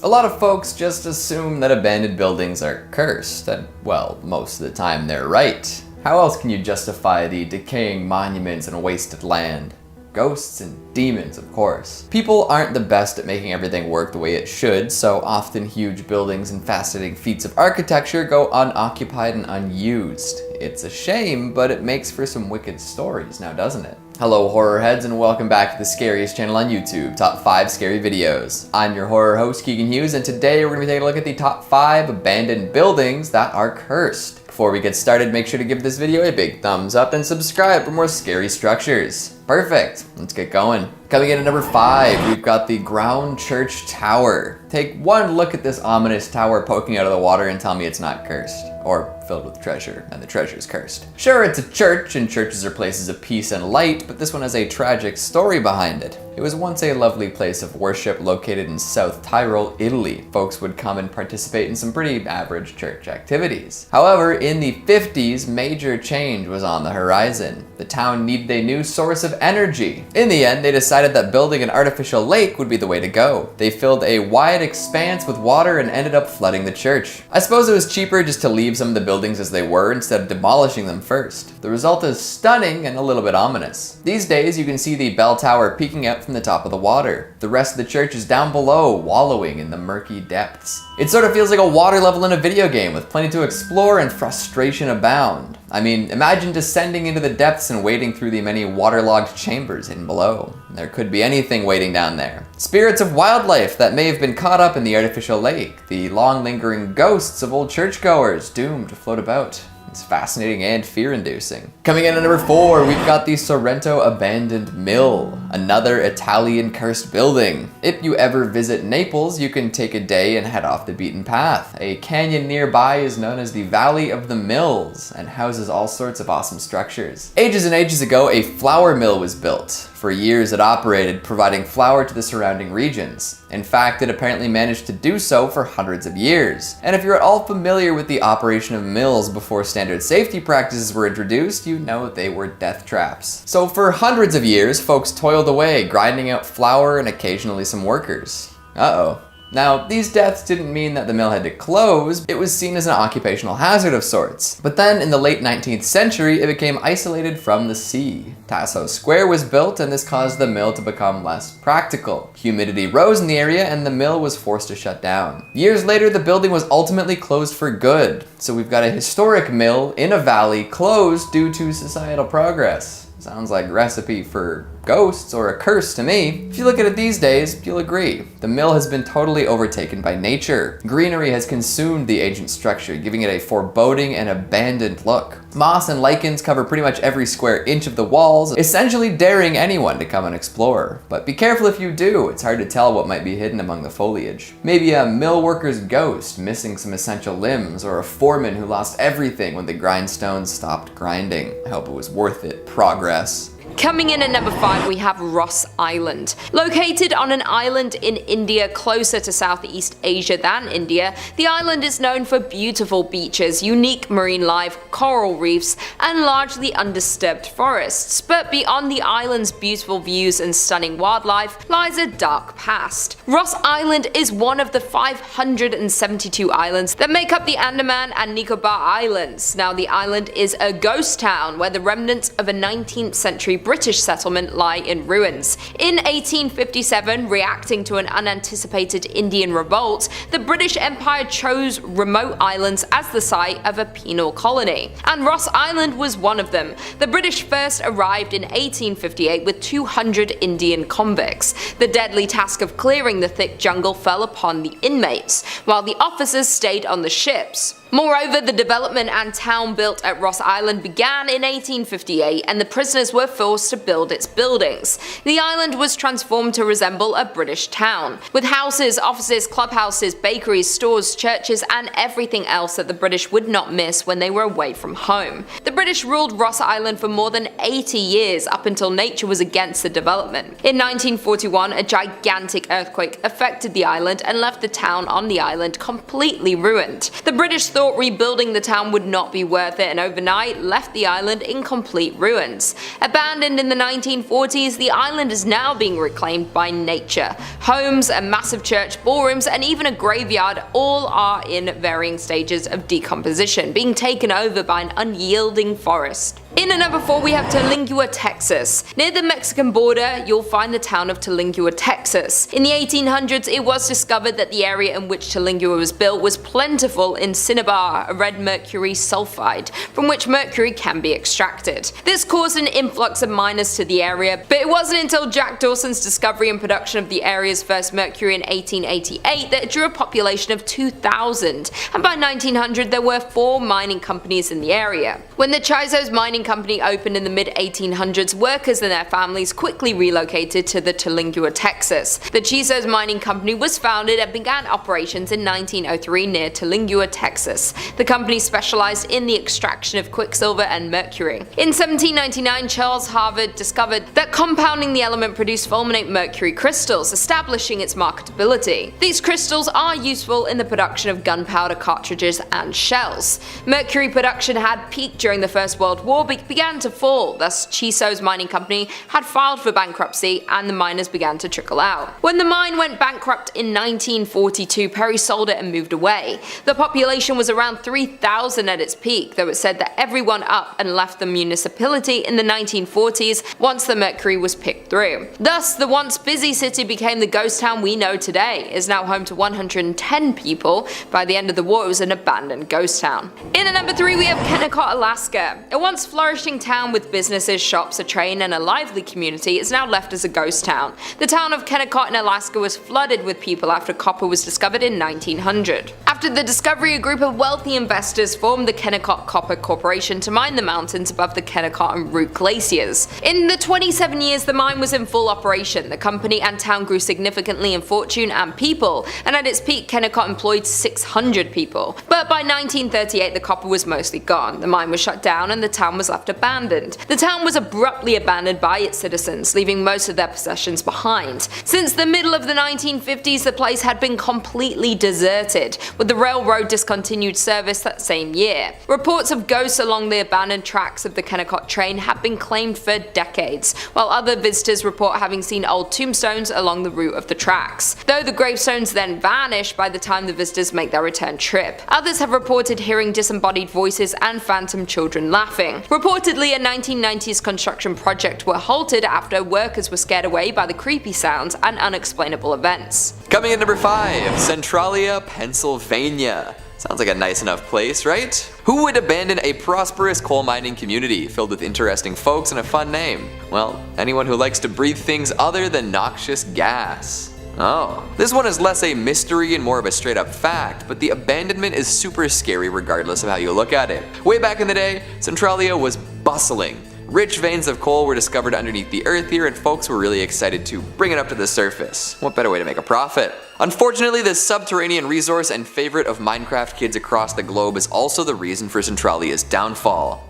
A lot of folks just assume that abandoned buildings are cursed, and well, most of the time they're right. How else can you justify the decaying monuments and wasted land? Ghosts and demons, of course. People aren't the best at making everything work the way it should, so often huge buildings and fascinating feats of architecture go unoccupied and unused. It's a shame, but it makes for some wicked stories now, doesn't it? Hello horror heads, and welcome back to the scariest channel on YouTube, Top 5 Scary Videos. I'm your horror host, Keegan Hughes, and today we're going to be taking a look at the top 5 abandoned buildings that are cursed. Before we get started, make sure to give this video a big thumbs up and subscribe for more scary structures. Perfect, let's get going. Coming in at number 5, we've got the Ground Church Tower. Take one look at this ominous tower poking out of the water and tell me it's not cursed, or filled with treasure, and the treasure's cursed. Sure, it's a church, and churches are places of peace and light, but this one has a tragic story behind it. It was once a lovely place of worship located in South Tyrol, Italy. Folks would come and participate in some pretty average church activities. However, in the 50s, major change was on the horizon. The town needed a new source of energy. In the end, they decided that building an artificial lake would be the way to go. They filled a wide expanse with water and ended up flooding the church. I suppose it was cheaper just to leave some of the buildings as they were instead of demolishing them first. The result is stunning and a little bit ominous. These days, you can see the bell tower peeking out from the top of the water. The rest of the church is down below, wallowing in the murky depths. It sort of feels like a water level in a video game with plenty to explore and frustration abound. I mean, imagine descending into the depths and wading through the many waterlogged chambers hidden below. There could be anything waiting down there. Spirits of wildlife that may have been caught up in the artificial lake. The long lingering ghosts of old churchgoers doomed to float about. It's fascinating and fear-inducing. Coming in at number 4, we've got the Sorrento Abandoned Mill, another Italian cursed building. If you ever visit Naples, you can take a day and head off the beaten path. A canyon nearby is known as the Valley of the Mills and houses all sorts of awesome structures. Ages and ages ago, a flour mill was built. For years it operated, providing flour to the surrounding regions. In fact, it apparently managed to do so for hundreds of years. And if you're at all familiar with the operation of mills before standard safety practices were introduced, you know they were death traps. So for hundreds of years, folks toiled away, grinding out flour and occasionally some workers. Uh-oh. Now, these deaths didn't mean that the mill had to close. It was seen as an occupational hazard of sorts. But then, in the late 19th century, it became isolated from the sea. Tasso Square was built, and this caused the mill to become less practical. Humidity rose in the area, and the mill was forced to shut down. Years later, the building was ultimately closed for good. So we've got a historic mill in a valley closed due to societal progress. Sounds like a recipe for ghosts or a curse to me. If you look at it these days, you'll agree. The mill has been totally overtaken by nature. Greenery has consumed the ancient structure, giving it a foreboding and abandoned look. Moss and lichens cover pretty much every square inch of the walls, essentially daring anyone to come and explore. But be careful if you do, it's hard to tell what might be hidden among the foliage. Maybe a mill worker's ghost missing some essential limbs, or a foreman who lost everything when the grindstones stopped grinding. I hope it was worth it. Progress. Coming in at number 5, we have Ross Island. Located on an island in India closer to Southeast Asia than India, the island is known for beautiful beaches, unique marine life, coral reefs, and largely undisturbed forests. But beyond the island's beautiful views and stunning wildlife lies a dark past. Ross Island is one of the 572 islands that make up the Andaman and Nicobar Islands. Now, the island is a ghost town where the remnants of a 19th century British settlement lie in ruins. In 1857, reacting to an unanticipated Indian revolt, the British Empire chose remote islands as the site of a penal colony, and Ross Island was one of them. The British first arrived in 1858 with 200 Indian convicts. The deadly task of clearing the thick jungle fell upon the inmates, while the officers stayed on the ships. Moreover, the development and town built at Ross Island began in 1858, and the prisoners were forced to build its buildings. The island was transformed to resemble a British town, with houses, offices, clubhouses, bakeries, stores, churches, and everything else that the British would not miss when they were away from home. The British ruled Ross Island for more than 80 years, up until nature was against the development. In 1941, a gigantic earthquake affected the island and left the town on the island completely ruined. The British thought rebuilding the town would not be worth it, and overnight left the island in complete ruins. Abandoned Abandoned in the 1940s, the island is now being reclaimed by nature. Homes, a massive church, ballrooms, and even a graveyard all are in varying stages of decomposition, being taken over by an unyielding forest. In at number 4 we have Tulingua, Texas. Near the Mexican border, you'll find the town of Tulingua, Texas. In the 1800s, it was discovered that the area in which Tulingua was built was plentiful in cinnabar, a red mercury sulfide, from which mercury can be extracted. This caused an influx of miners to the area, but it wasn't until Jack Dawson's discovery and production of the area's first mercury in 1888 that it drew a population of 2,000, and by 1900 there were 4 mining companies in the area. When the Chiso's mining company opened in the mid-1800s, workers and their families quickly relocated to the Tulingua, Texas. The Chiso's mining company was founded and began operations in 1903 near Tulingua, Texas. The company specialized in the extraction of quicksilver and mercury. In 1799, Charles Harvard discovered that compounding the element produced fulminate mercury crystals, establishing its marketability. These crystals are useful in the production of gunpowder cartridges and shells. Mercury production had peaked during the First World War but began to fall, thus Chiso's mining company had filed for bankruptcy and the miners began to trickle out. When the mine went bankrupt in 1942, Perry sold it and moved away. The population was around 3,000 at its peak, though it said that everyone up and left the municipality in the 1940s once the mercury was picked through. Thus, the once busy city became the ghost town we know today. It is now home to 110 people. By the end of the war, it was an abandoned ghost town. In at number 3 we have Kennecott, Alaska. A once flourishing town with businesses, shops, a train, and a lively community is now left as a ghost town. The town of Kennecott in Alaska was flooded with people after copper was discovered in 1900. After the discovery, a group of wealthy investors formed the Kennecott Copper Corporation to mine the mountains above the Kennecott and Root glaciers. In the 27 years the mine was in full operation, the company and town grew significantly in fortune and people, and at its peak Kennecott employed 600 people. But by 1938 the copper was mostly gone, the mine was shut down and the town was left abandoned. The town was abruptly abandoned by its citizens, leaving most of their possessions behind. Since the middle of the 1950s the place had been completely deserted, with the railroad discontinued service that same year. Reports of ghosts along the abandoned tracks of the Kennecott train have been claimed for decades, while other visitors report having seen old tombstones along the route of the tracks, though the gravestones then vanish by the time the visitors make their return trip. Others have reported hearing disembodied voices and phantom children laughing. Reportedly, a 1990s construction project were halted after workers were scared away by the creepy sounds and unexplainable events. Coming in number 5, Centralia, Pennsylvania. Sounds like a nice enough place, right? Who would abandon a prosperous coal mining community filled with interesting folks and a fun name? Well, anyone who likes to breathe things other than noxious gas. Oh, this one is less a mystery and more of a straight up fact, but the abandonment is super scary regardless of how you look at it. Way back in the day, Centralia was bustling. Rich veins of coal were discovered underneath the earth here and folks were really excited to bring it up to the surface. What better way to make a profit? Unfortunately, this subterranean resource and favorite of Minecraft kids across the globe is also the reason for Centralia's downfall.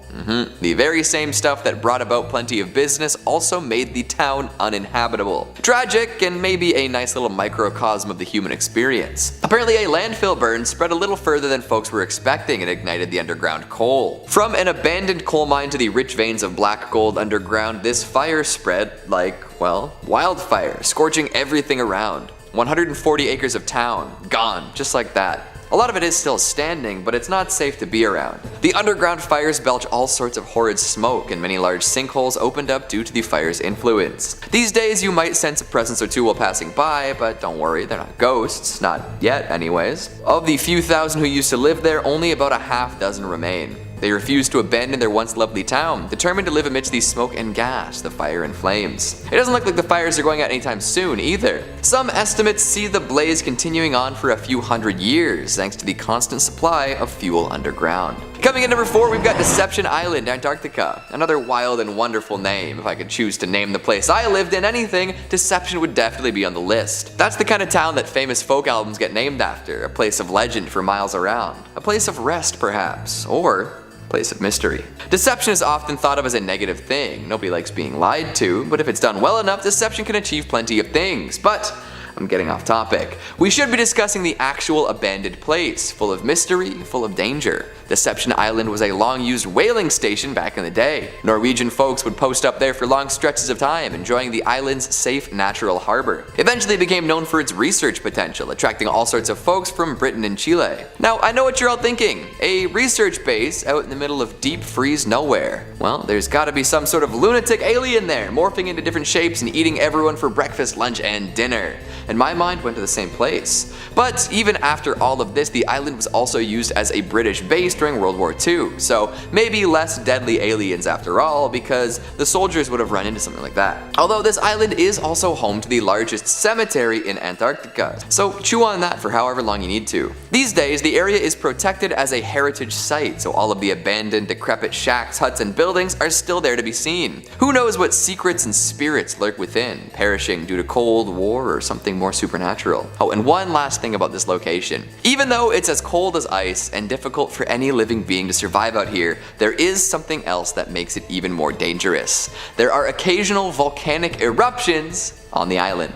The very same stuff that brought about plenty of business also made the town uninhabitable. Tragic and maybe a nice little microcosm of the human experience. Apparently a landfill burn spread a little further than folks were expecting and ignited the underground coal. From an abandoned coal mine to the rich veins of black gold underground, this fire spread like, well, wildfire, scorching everything around. 140 acres of town, gone, just like that. A lot of it is still standing, but it's not safe to be around. The underground fires belch all sorts of horrid smoke, and many large sinkholes opened up due to the fire's influence. These days you might sense a presence or two while passing by, but don't worry, they're not ghosts, not yet anyways. Of the few thousand who used to live there, only about a half dozen remain. They refused to abandon their once lovely town, determined to live amidst the smoke and gas, the fire and flames. It doesn't look like the fires are going out anytime soon either. Some estimates see the blaze continuing on for a few hundred years, thanks to the constant supply of fuel underground. Coming in number 4, we've got Deception Island, Antarctica. Another wild and wonderful name. If I could choose to name the place I lived in anything, Deception would definitely be on the list. That's the kind of town that famous folk albums get named after, a place of legend for miles around. A place of rest, perhaps, or place of mystery. Deception is often thought of as a negative thing. Nobody likes being lied to, but if it's done well enough, deception can achieve plenty of things. But I'm getting off topic. We should be discussing the actual abandoned place, full of mystery, full of danger. Deception Island was a long-used whaling station back in the day. Norwegian folks would post up there for long stretches of time, enjoying the island's safe natural harbor. Eventually it became known for its research potential, attracting all sorts of folks from Britain and Chile. Now, I know what you're all thinking. A research base out in the middle of deep freeze nowhere. Well, there's gotta be some sort of lunatic alien there, morphing into different shapes and eating everyone for breakfast, lunch, and dinner. And my mind went to the same place. But even after all of this, the island was also used as a British base during World War II, so maybe less deadly aliens after all, because the soldiers would have run into something like that. Although this island is also home to the largest cemetery in Antarctica, so chew on that for however long you need to. These days, the area is protected as a heritage site, so all of the abandoned, decrepit shacks, huts, and buildings are still there to be seen. Who knows what secrets and spirits lurk within, perishing due to cold, war, or something more supernatural. Oh, and one last thing about this location. Even though it's as cold as ice and difficult for any living being to survive out here, there is something else that makes it even more dangerous. There are occasional volcanic eruptions on the island.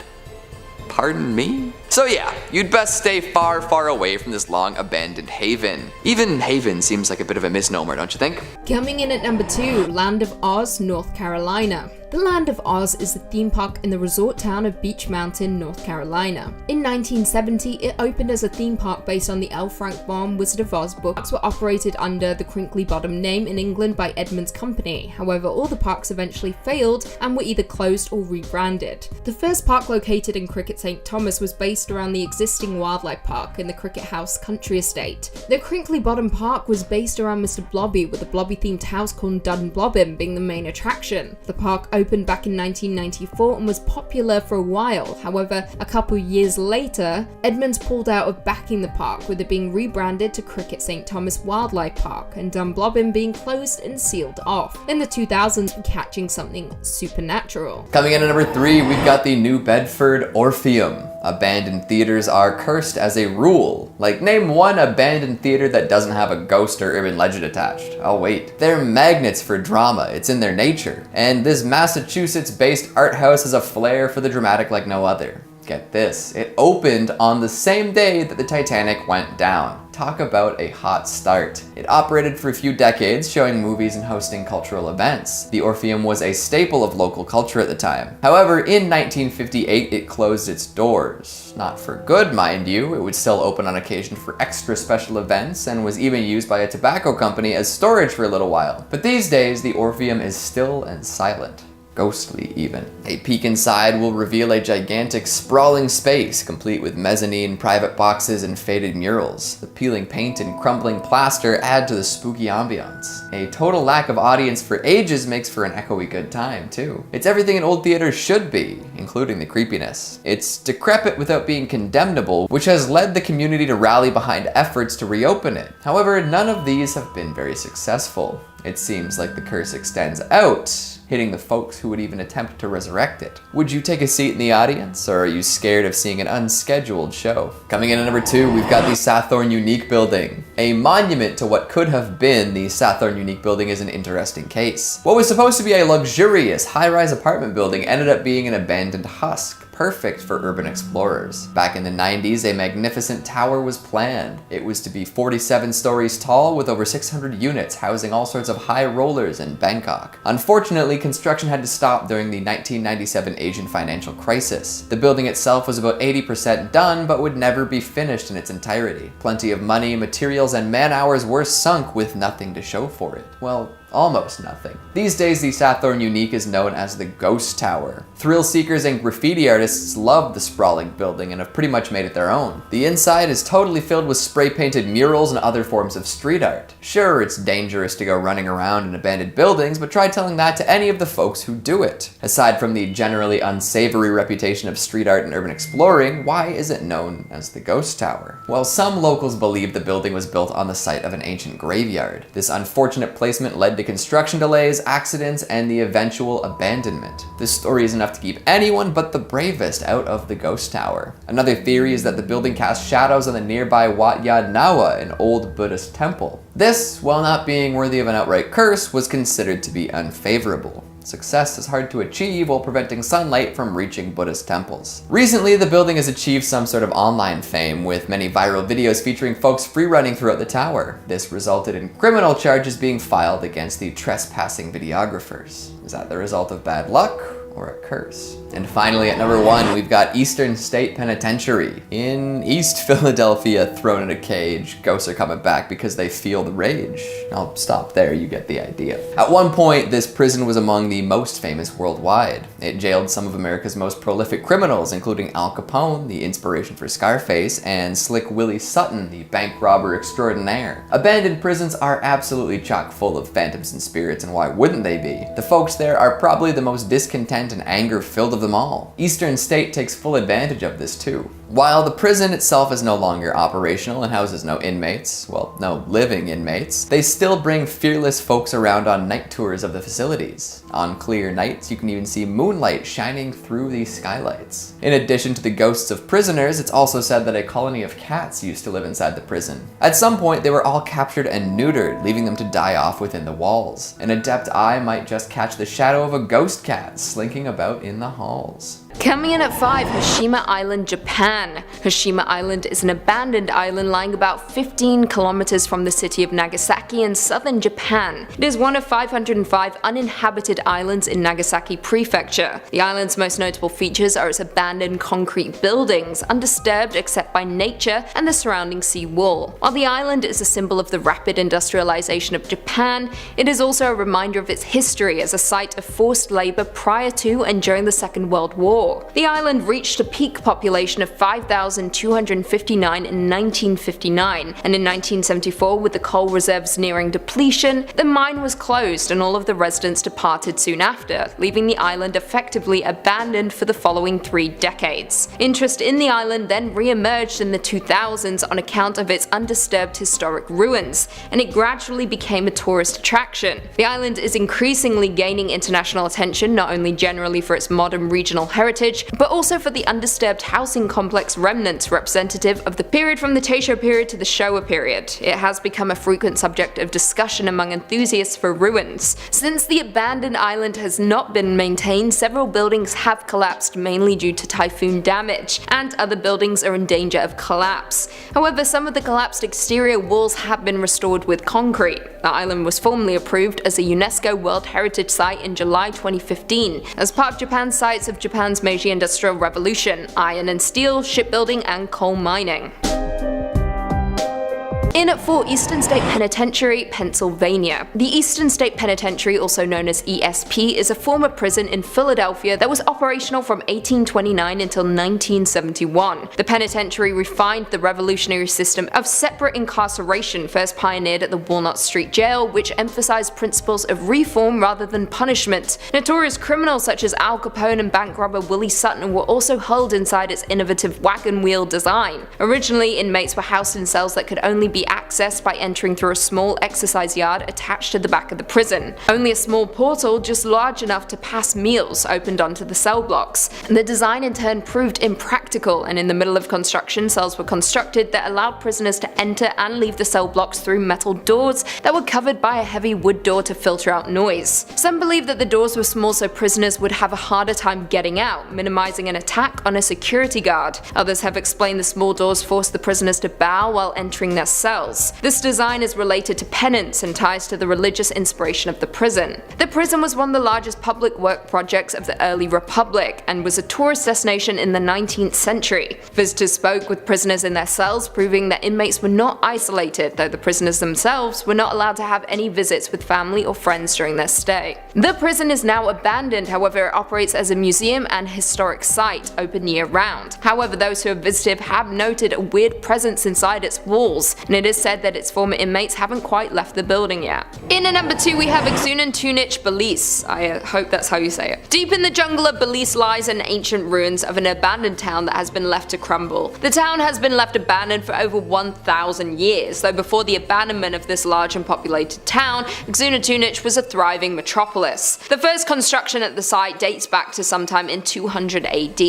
Pardon me? So yeah, you'd best stay far, far away from this long abandoned haven. Even haven seems like a bit of a misnomer, don't you think? Coming in at number 2, Land of Oz, North Carolina. The Land of Oz is the theme park in the resort town of Beach Mountain, North Carolina. In 1970, it opened as a theme park based on the L. Frank Baum Wizard of Oz books. Were operated under the Crinkly Bottom name in England by Edmunds Company. However, all the parks eventually failed and were either closed or rebranded. The first park located in Cricket St. Thomas was based around the existing wildlife park in the Cricket House Country Estate. The Crinkly Bottom Park was based around Mr. Blobby, with a Blobby themed house called Dun Blobbin being the main attraction. The park opened back in 1994 and was popular for a while. However, a couple years later, Edmunds pulled out of backing the park, with it being rebranded to Cricket St. Thomas Wildlife Park and Dunblobbin being closed and sealed off. In the 2000s, catching something supernatural. Coming in at number 3, we've got the New Bedford Orpheum. Abandoned theaters are cursed as a rule. Like, name one abandoned theater that doesn't have a ghost or urban legend attached. Oh wait. They're magnets for drama, it's in their nature. And this Massachusetts-based art house has a flair for the dramatic like no other. Get this, it opened on the same day that the Titanic went down. Talk about a hot start. It operated for a few decades, showing movies and hosting cultural events. The Orpheum was a staple of local culture at the time. However, in 1958, it closed its doors. Not for good, mind you. It would still open on occasion for extra special events and was even used by a tobacco company as storage for a little while. But these days, the Orpheum is still and silent. Ghostly even. A peek inside will reveal a gigantic sprawling space complete with mezzanine, private boxes, and faded murals. The peeling paint and crumbling plaster add to the spooky ambiance. A total lack of audience for ages makes for an echoey good time too. It's everything an old theater should be, including the creepiness. It's decrepit without being condemnable, which has led the community to rally behind efforts to reopen it. However, none of these have been very successful. It seems like the curse extends out, hitting the folks who would even attempt to resurrect it. Would you take a seat in the audience, or are you scared of seeing an unscheduled show? Coming in at number 2, we've got the Sathorn Unique Building. A monument to what could have been, the Sathorn Unique Building is an interesting case. What was supposed to be a luxurious, high-rise apartment building ended up being an abandoned husk. Perfect for urban explorers. Back in the 90s, a magnificent tower was planned. It was to be 47 stories tall with over 600 units, housing all sorts of high rollers in Bangkok. Unfortunately, construction had to stop during the 1997 Asian financial crisis. The building itself was about 80% done, but would never be finished in its entirety. Plenty of money, materials, and man-hours were sunk with nothing to show for it. Well, almost nothing. These days, the Sathorn Unique is known as the Ghost Tower. Thrill seekers and graffiti artists love the sprawling building and have pretty much made it their own. The inside is totally filled with spray-painted murals and other forms of street art. Sure, it's dangerous to go running around in abandoned buildings, but try telling that to any of the folks who do it. Aside from the generally unsavory reputation of street art and urban exploring, why is it known as the Ghost Tower? Well, some locals believe the building was built on the site of an ancient graveyard. This unfortunate placement led to construction delays, accidents, and the eventual abandonment. This story is enough to keep anyone but the bravest out of the Ghost Tower. Another theory is that the building cast shadows on the nearby Wat Yad Nawa, an old Buddhist temple. This, while not being worthy of an outright curse, was considered to be unfavorable. Success is hard to achieve while preventing sunlight from reaching Buddhist temples. Recently, the building has achieved some sort of online fame, with many viral videos featuring folks free-running throughout the tower. This resulted in criminal charges being filed against the trespassing videographers. Is that the result of bad luck or a curse? And finally, at number 1, we've got Eastern State Penitentiary. In East Philadelphia, thrown in a cage, ghosts are coming back because they feel the rage. I'll stop there, you get the idea. At one point, this prison was among the most famous worldwide. It jailed some of America's most prolific criminals, including Al Capone, the inspiration for Scarface, and Slick Willie Sutton, the bank robber extraordinaire. Abandoned prisons are absolutely chock full of phantoms and spirits, and why wouldn't they be? The folks there are probably the most discontent and anger-filled of them all. Eastern State takes full advantage of this too. While the prison itself is no longer operational and houses no inmates, well, no living inmates, they still bring fearless folks around on night tours of the facilities. On clear nights, you can even see moonlight shining through these skylights. In addition to the ghosts of prisoners, it's also said that a colony of cats used to live inside the prison. At some point, they were all captured and neutered, leaving them to die off within the walls. An adept eye might just catch the shadow of a ghost cat slinking about in the halls. Coming in at 5, Hashima Island, Japan. Hashima Island is an abandoned island lying about 15 kilometers from the city of Nagasaki in southern Japan. It is one of 505 uninhabited islands in Nagasaki Prefecture. The island's most notable features are its abandoned concrete buildings, undisturbed except by nature and the surrounding sea wall. While the island is a symbol of the rapid industrialization of Japan, it is also a reminder of its history as a site of forced labor prior to and during the Second World War. The island reached a peak population of 5,259 in 1959, and in 1974, with the coal reserves nearing depletion, the mine was closed and all of the residents departed soon after, leaving the island effectively abandoned for the following 3 decades. Interest in the island then re-emerged in the 2000s on account of its undisturbed historic ruins, and it gradually became a tourist attraction. The island is increasingly gaining international attention, not only generally for its modern regional heritage, but also for the undisturbed housing complex remnants representative of the period from the Taisho period to the Showa period. It has become a frequent subject of discussion among enthusiasts for ruins. Since the abandoned island has not been maintained, several buildings have collapsed mainly due to typhoon damage, and other buildings are in danger of collapse. However, some of the collapsed exterior walls have been restored with concrete. The island was formally approved as a UNESCO World Heritage Site in July 2015 as part of Japan's sites of Japan's Meiji Industrial Revolution, iron and steel, shipbuilding and coal mining. In at 4, Eastern State Penitentiary, Pennsylvania. The Eastern State Penitentiary, also known as ESP, is a former prison in Philadelphia that was operational from 1829 until 1971. The penitentiary refined the revolutionary system of separate incarceration first pioneered at the Walnut Street Jail, which emphasized principles of reform rather than punishment. Notorious criminals such as Al Capone and bank robber Willie Sutton were also held inside its innovative wagon wheel design. Originally, inmates were housed in cells that could only be accessed by entering through a small exercise yard attached to the back of the prison. Only a small portal, just large enough to pass meals, opened onto the cell blocks. The design in turn proved impractical, and in the middle of construction, cells were constructed that allowed prisoners to enter and leave the cell blocks through metal doors that were covered by a heavy wood door to filter out noise. Some believe that the doors were small so prisoners would have a harder time getting out, minimizing an attack on a security guard. Others have explained the small doors forced the prisoners to bow while entering their cells. This design is related to penance and ties to the religious inspiration of the prison. The prison was one of the largest public work projects of the early Republic and was a tourist destination in the 19th century. Visitors spoke with prisoners in their cells, proving that inmates were not isolated, though the prisoners themselves were not allowed to have any visits with family or friends during their stay. The prison is now abandoned, however it operates as a museum and historic site, open year-round. However, those who have visited have noted a weird presence inside its walls, and it is said that its former inmates haven't quite left the building yet. In at number 2 we have Exunan Tunich, Belize. I hope that's how you say it. Deep in the jungle of Belize lies an ancient ruins of an abandoned town that has been left to crumble. The town has been left abandoned for over 1,000 years, though before the abandonment of this large and populated town, Exunan Tunich was a thriving metropolis. The first construction at the site dates back to sometime in 200 AD,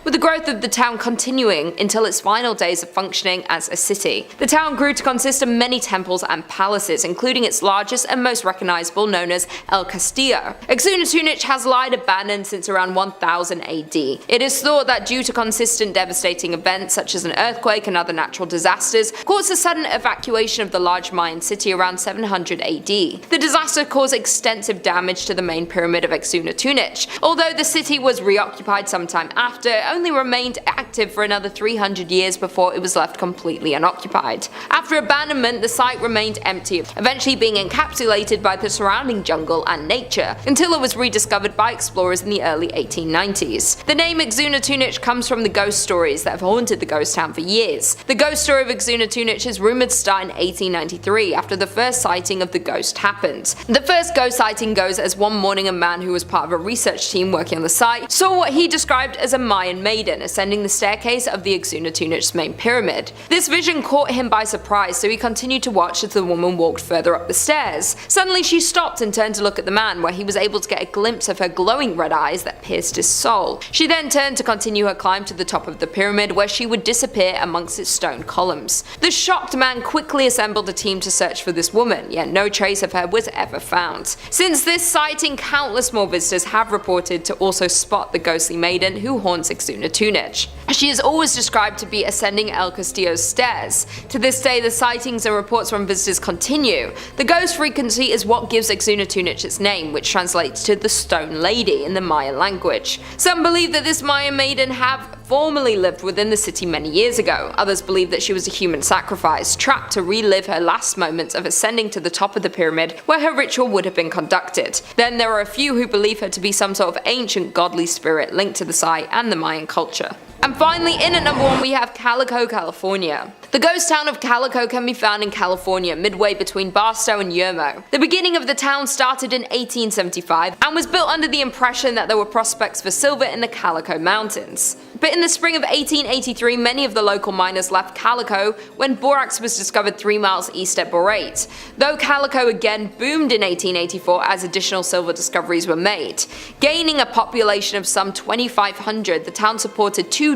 with the growth of the town continuing until its final days of functioning as a city. The town grew to to consist of many temples and palaces, including its largest and most recognizable, known as El Castillo. Exuna Tunich has lied abandoned since around 1000 AD. It is thought that due to consistent devastating events such as an earthquake and other natural disasters, caused a sudden evacuation of the large Mayan city around 700 AD. The disaster caused extensive damage to the main pyramid of Exuna Tunich. Although the city was reoccupied sometime after, it only remained active for another 300 years before it was left completely unoccupied. After abandonment, the site remained empty, eventually being encapsulated by the surrounding jungle and nature, until it was rediscovered by explorers in the early 1890s. The name Exuna Tunich comes from the ghost stories that have haunted the ghost town for years. The ghost story of Exuna Tunich is rumored to start in 1893, after the first sighting of the ghost happened. The first ghost sighting goes as one morning a man who was part of a research team working on the site saw what he described as a Mayan maiden ascending the staircase of the Exuna Tunich's main pyramid. This vision caught him by surprise, so he continued to watch as the woman walked further up the stairs. Suddenly she stopped and turned to look at the man, where he was able to get a glimpse of her glowing red eyes that pierced his soul. She then turned to continue her climb to the top of the pyramid, where she would disappear amongst its stone columns. The shocked man quickly assembled a team to search for this woman, yet no trace of her was ever found. Since this sighting, countless more visitors have reported to also spot the ghostly maiden who haunts Exuna Tunich. She is always described to be ascending El Castillo's stairs. To this day, the sightings and reports from visitors continue. The ghost frequency is what gives Exuna Tunich its name, which translates to the Stone Lady in the Mayan language. Some believe that this Mayan maiden have formerly lived within the city many years ago. Others believe that she was a human sacrifice, trapped to relive her last moments of ascending to the top of the pyramid where her ritual would have been conducted. Then there are a few who believe her to be some sort of ancient godly spirit linked to the site and the Mayan culture. And finally, in at number 1 we have Calico, California. The ghost town of Calico can be found in California, midway between Barstow and Yermo. The beginning of the town started in 1875 and was built under the impression that there were prospects for silver in the Calico Mountains. But in the spring of 1883, many of the local miners left Calico when borax was discovered 3 miles east at Borate. Though Calico again boomed in 1884 as additional silver discoveries were made. Gaining a population of some 2,500, the town supported 24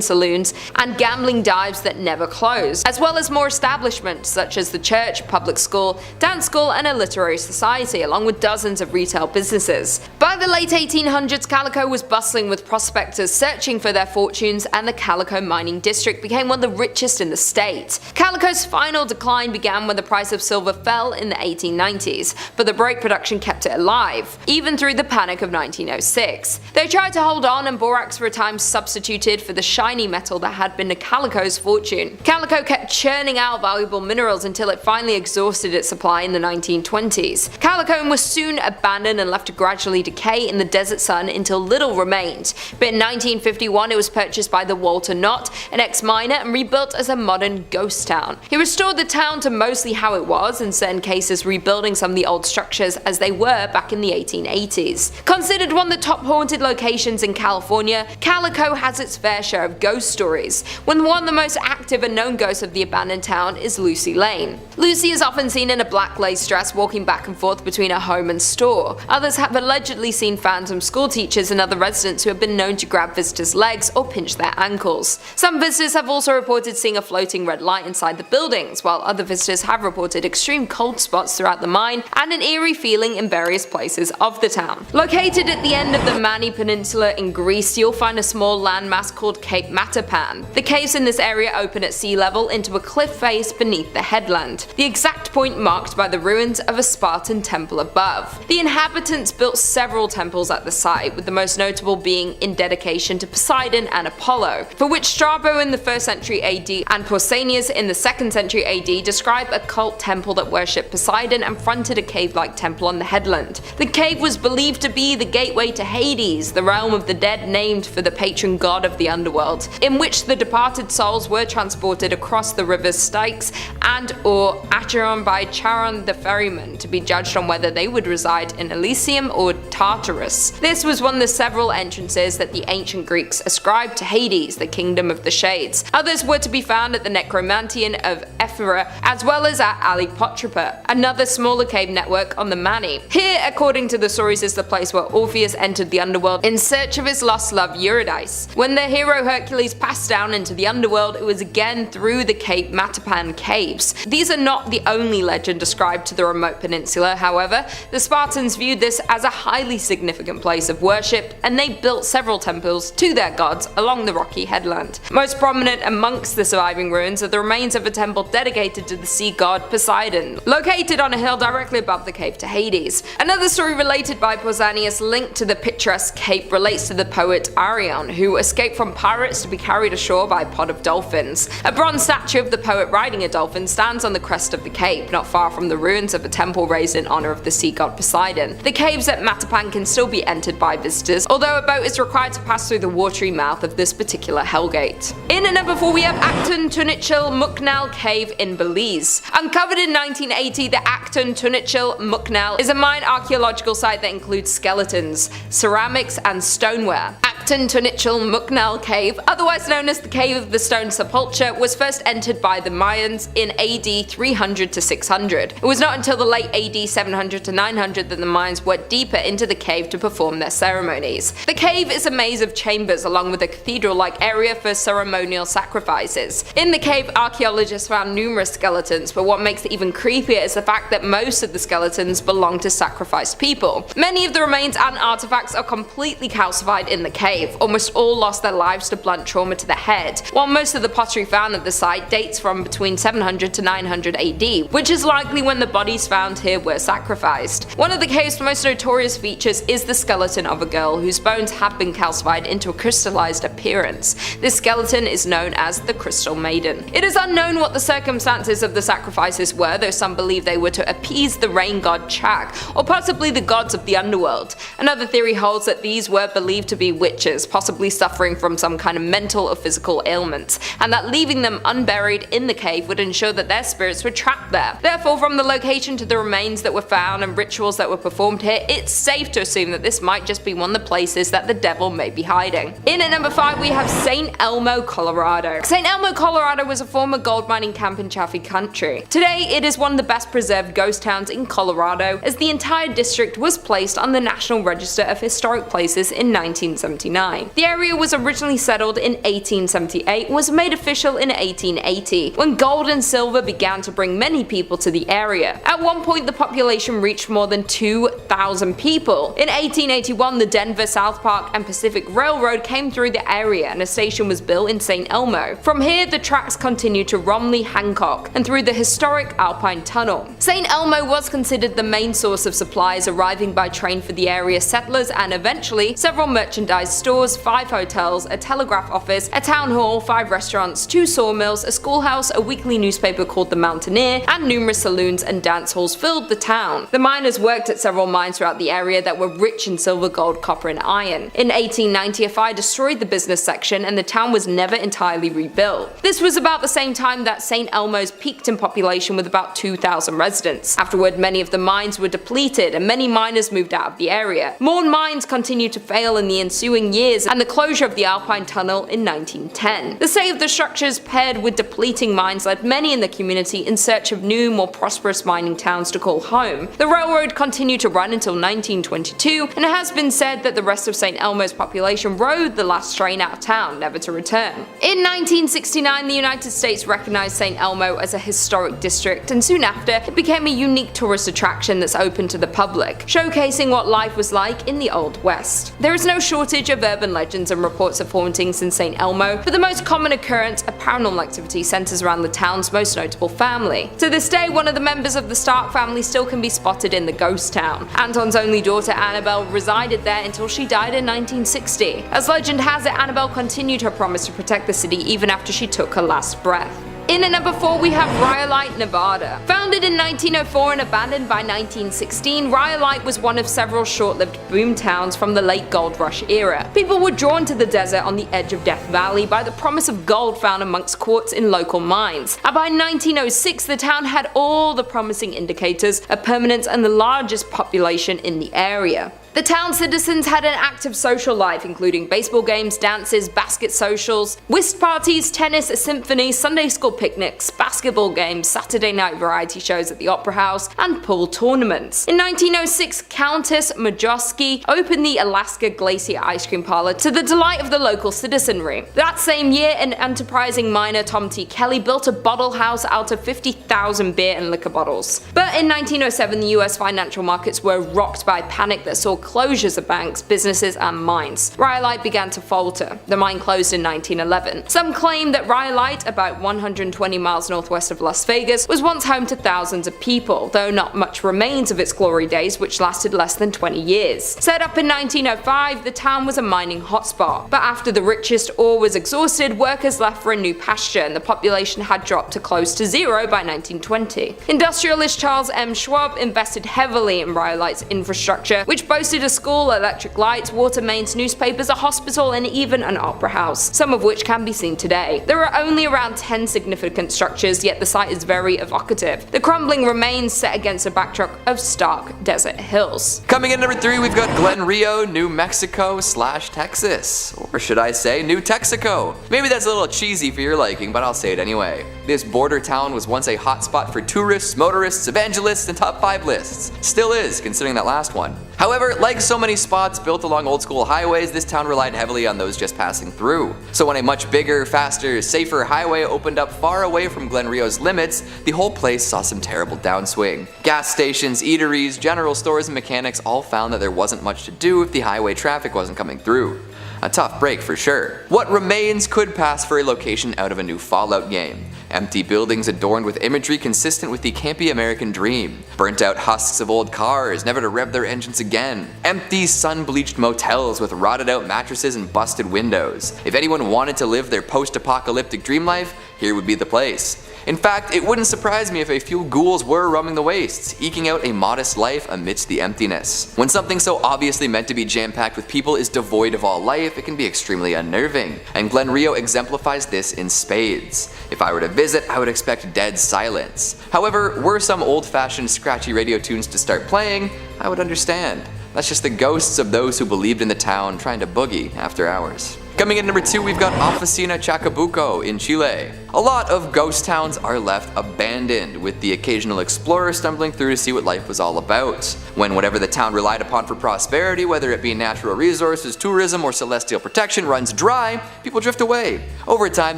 saloons and gambling dives that never closed, as well as more establishments such as the church, public school, dance school, and a literary society, along with dozens of retail businesses. By the late 1800s, Calico was bustling with prospectors searching for their fortunes, and the Calico mining district became one of the richest in the state. Calico's final decline began when the price of silver fell in the 1890s, but the break production kept it alive, even through the panic of 1906. They tried to hold on, and borax for a time substituted for the shiny metal that had been Calico's fortune. Calico kept churning out valuable minerals until it finally exhausted its supply in the 1920s. Calico was soon abandoned and left to gradually decay in the desert sun until little remained, but in 1951 it was purchased by the Walter Knott, an ex-miner, and rebuilt as a modern ghost town. He restored the town to mostly how it was, in certain cases rebuilding some of the old structures as they were back in the 1880s. Considered one of the top haunted locations in California, Calico has its fair share of ghost stories, when one of the most active and known ghosts of the abandoned town is Lucy Lane. Lucy is often seen in a black lace dress walking back and forth between her home and store. Others have allegedly seen phantom school teachers and other residents who have been known to grab visitors' legs or pinch their ankles. Some visitors have also reported seeing a floating red light inside the buildings, while other visitors have reported extreme cold spots throughout the mine and an eerie feeling in various places of the town. Located at the end of the Mani Peninsula in Greece, you'll find a small landmass called Cape Matapan. The caves in this area open at sea level into a cliff face beneath the headland, the exact point marked by the ruins of a Spartan temple above. The inhabitants built several temples at the site, with the most notable being in dedication to Poseidon and Apollo, for which Strabo in the 1st century AD and Pausanias in the 2nd century AD describe a cult temple that worshipped Poseidon and fronted a cave-like temple on the headland. The cave was believed to be the gateway to Hades, the realm of the dead named for the patron god of the underworld, in which the departed souls were transported across the rivers Styx and or Acheron by Charon the ferryman to be judged on whether they would reside in Elysium or Tartarus. This was one of the several entrances that the ancient Greeks ascribed to Hades, the kingdom of the shades. Others were to be found at the Necromantian of Ephira, as well as at Alipotropa, another smaller cave network on the Mani. Here, according to the stories, is the place where Orpheus entered the underworld in search of his lost love Eurydice. When the hero Hercules passed down into the underworld, it was again through the Cape Matapan caves. These are not the only legend ascribed to the remote peninsula, however. The Spartans viewed this as a highly significant place of worship, and they built several temples to their gods along the rocky headland. Most prominent amongst the surviving ruins are the remains of a temple dedicated to the sea god Poseidon, located on a hill directly above the cave to Hades. Another story related by Pausanias linked to the picturesque cape relates to the poet Arion, who escaped from pirates to be carried ashore by a pod of dolphins. A bronze statue of the poet riding a dolphin stands on the crest of the cape, not far from the ruins of a temple raised in honor of the sea god Poseidon. The caves at Matapan can still be entered by visitors, although a boat is required to pass through the watery mouth of this particular hellgate. In at number 4 we have Acton Tunichil Muknal Cave in Belize. Uncovered in 1980, the Acton Tunichil Muknal is a mine archaeological site that includes skeletons, ceramics, and stoneware. Acton Tunichil Muknal Cave, otherwise known as the Cave of the Stone Sepulchre, was first entered by the Mayans in AD 300 to 600. It was not until the late AD 700 to 900 that the Mayans went deeper into the cave to perform their ceremonies. The cave is a maze of chambers along with a cathedral-like area for ceremonial sacrifices. In the cave, archaeologists found numerous skeletons, but what makes it even creepier is the fact that most of the skeletons belong to sacrificed people. Many of the remains and artifacts are completely calcified in the cave. Almost all lost their lives to blunt trauma to the head, while most of the pottery found at the site dates from between 700 to 900 AD, which is likely when the bodies found here were sacrificed. One of the cave's most notorious features is the skeleton of a girl whose bones have been calcified into a crystallized appearance. This skeleton is known as the Crystal Maiden. It is unknown what the circumstances of the sacrifices were, though some believe they were to appease the rain god Chak, or possibly the gods of the underworld. Another theory holds that these were believed to be witches, possibly suffering from some kind of mental or physical ailments, and that leaving them unburied in the cave would ensure that their spirits were trapped there. Therefore, from the location to the remains that were found and rituals that were performed here, it's safe to assume that this might just be one of the places that the devil may be hiding. In at number 5 we have St. Elmo, Colorado. St. Elmo, Colorado was a former gold mining camp in Chaffee Country. Today, it is one of the best preserved ghost towns in Colorado, as the entire district was placed on the National Register of Historic Places in 1979. The area was originally settled in 1878 and was made official in 1880, when gold and silver began to bring many people to the area. At one point, the population reached more than 2,000 people. In 1881, the Denver, South Park, and Pacific Railroad came through the area and a station was built in St. Elmo. From here, the tracks continued to Romley, Hancock, and through the historic Alpine Tunnel. St. Elmo was considered the main source of supplies arriving by train for the area settlers, and eventually several merchandise stores, 5 hotels, a telegraph office, a town hall, 5 restaurants, 2 sawmills, a schoolhouse, a weekly newspaper called The Mountaineer, and numerous saloons and dance halls filled the town. The miners worked at several mines throughout the area that were rich in silver, gold, copper, and iron. In 1890, a fire destroyed the business section and the town was never entirely rebuilt. This was about the same time that St. Elmo's peaked in population with about 2,000 residents. Afterward, many of the mines were depleted and many miners moved out of the area. More mines continued to fail in the ensuing years, and the closure of the Alpine Tunnel in 1910. The state of the structures paired with depleting mines led many in the community in search of new, more prosperous mining towns to call home. The railroad continued to run until 1922, and it has been said that the rest of St. Elmo's population rode the last train out of town, never to return. In 1969, the United States recognized St. Elmo as a historic district, and soon after, it became a unique tourist attraction that's open to the public, showcasing what life was like in the Old West. There is no shortage of urban legends and reports of hauntings in St. Elmo, but the most common occurrence of paranormal activity centers around the town's most notable family. To this day, one of the members of the Stark family still can be spotted in the ghost town. Anton's only daughter Annabelle resided there until she died in 1960. As legend has it, Annabelle continued her promise to protect the city even after she took her last breath. In at number 4 we have Rhyolite, Nevada. Founded in 1904 and abandoned by 1916, Rhyolite was one of several short-lived boom towns from the late gold rush era. People were drawn to the desert on the edge of Death Valley by the promise of gold found amongst quartz in local mines. And by 1906, the town had all the promising indicators of permanence and the largest population in the area. The town citizens had an active social life, including baseball games, dances, basket socials, whist parties, tennis, a symphony, Sunday school picnics, basketball games, Saturday night variety shows at the Opera House, and pool tournaments. In 1906, Countess Majowski opened the Alaska Glacier Ice Cream Parlor to the delight of the local citizenry. That same year, an enterprising miner, Tom T. Kelly, built a bottle house out of 50,000 beer and liquor bottles. But in 1907, the US financial markets were rocked by panic that saw closures of banks, businesses, and mines. Rhyolite began to falter. The mine closed in 1911. Some claim that Rhyolite, about 120 miles northwest of Las Vegas, was once home to thousands of people, though not much remains of its glory days, which lasted less than 20 years. Set up in 1905, the town was a mining hotspot, but after the richest ore was exhausted, workers left for a new pasture, and the population had dropped to close to zero by 1920. Industrialist Charles M. Schwab invested heavily in Rhyolite's infrastructure, which boasted a school, electric lights, water mains, newspapers, a hospital, and even an opera house, some of which can be seen today. There are only around 10 significant structures, yet the site is very evocative. The crumbling remains set against a backdrop of stark desert hills. Coming in number 3, we've got Glen Rio, New Mexico / Texas. Or should I say New Texico? Maybe that's a little cheesy for your liking, but I'll say it anyway. This border town was once a hotspot for tourists, motorists, evangelists, and top 5 lists. Still is, considering that last one. However, like so many spots built along old school highways, this town relied heavily on those just passing through. So when a much bigger, faster, safer highway opened up far away from Glen Rio's limits, the whole place saw some terrible downswing. Gas stations, eateries, general stores, and mechanics all found that there wasn't much to do if the highway traffic wasn't coming through. A tough break for sure. What remains could pass for a location out of a new Fallout game. Empty buildings adorned with imagery consistent with the campy American dream. Burnt out husks of old cars, never to rev their engines again. Empty, sun-bleached motels with rotted out mattresses and busted windows. If anyone wanted to live their post-apocalyptic dream life, here would be the place. In fact, it wouldn't surprise me if a few ghouls were roaming the wastes, eking out a modest life amidst the emptiness. When something so obviously meant to be jam-packed with people is devoid of all life, it can be extremely unnerving, and Glen Rio exemplifies this in spades. If I were to visit, I would expect dead silence. However, were some old-fashioned scratchy radio tunes to start playing, I would understand. That's just the ghosts of those who believed in the town trying to boogie after hours. Coming in number 2, we've got Oficina Chacabuco in Chile. A lot of ghost towns are left abandoned, with the occasional explorer stumbling through to see what life was all about. When whatever the town relied upon for prosperity, whether it be natural resources, tourism, or celestial protection, runs dry, people drift away. Over time,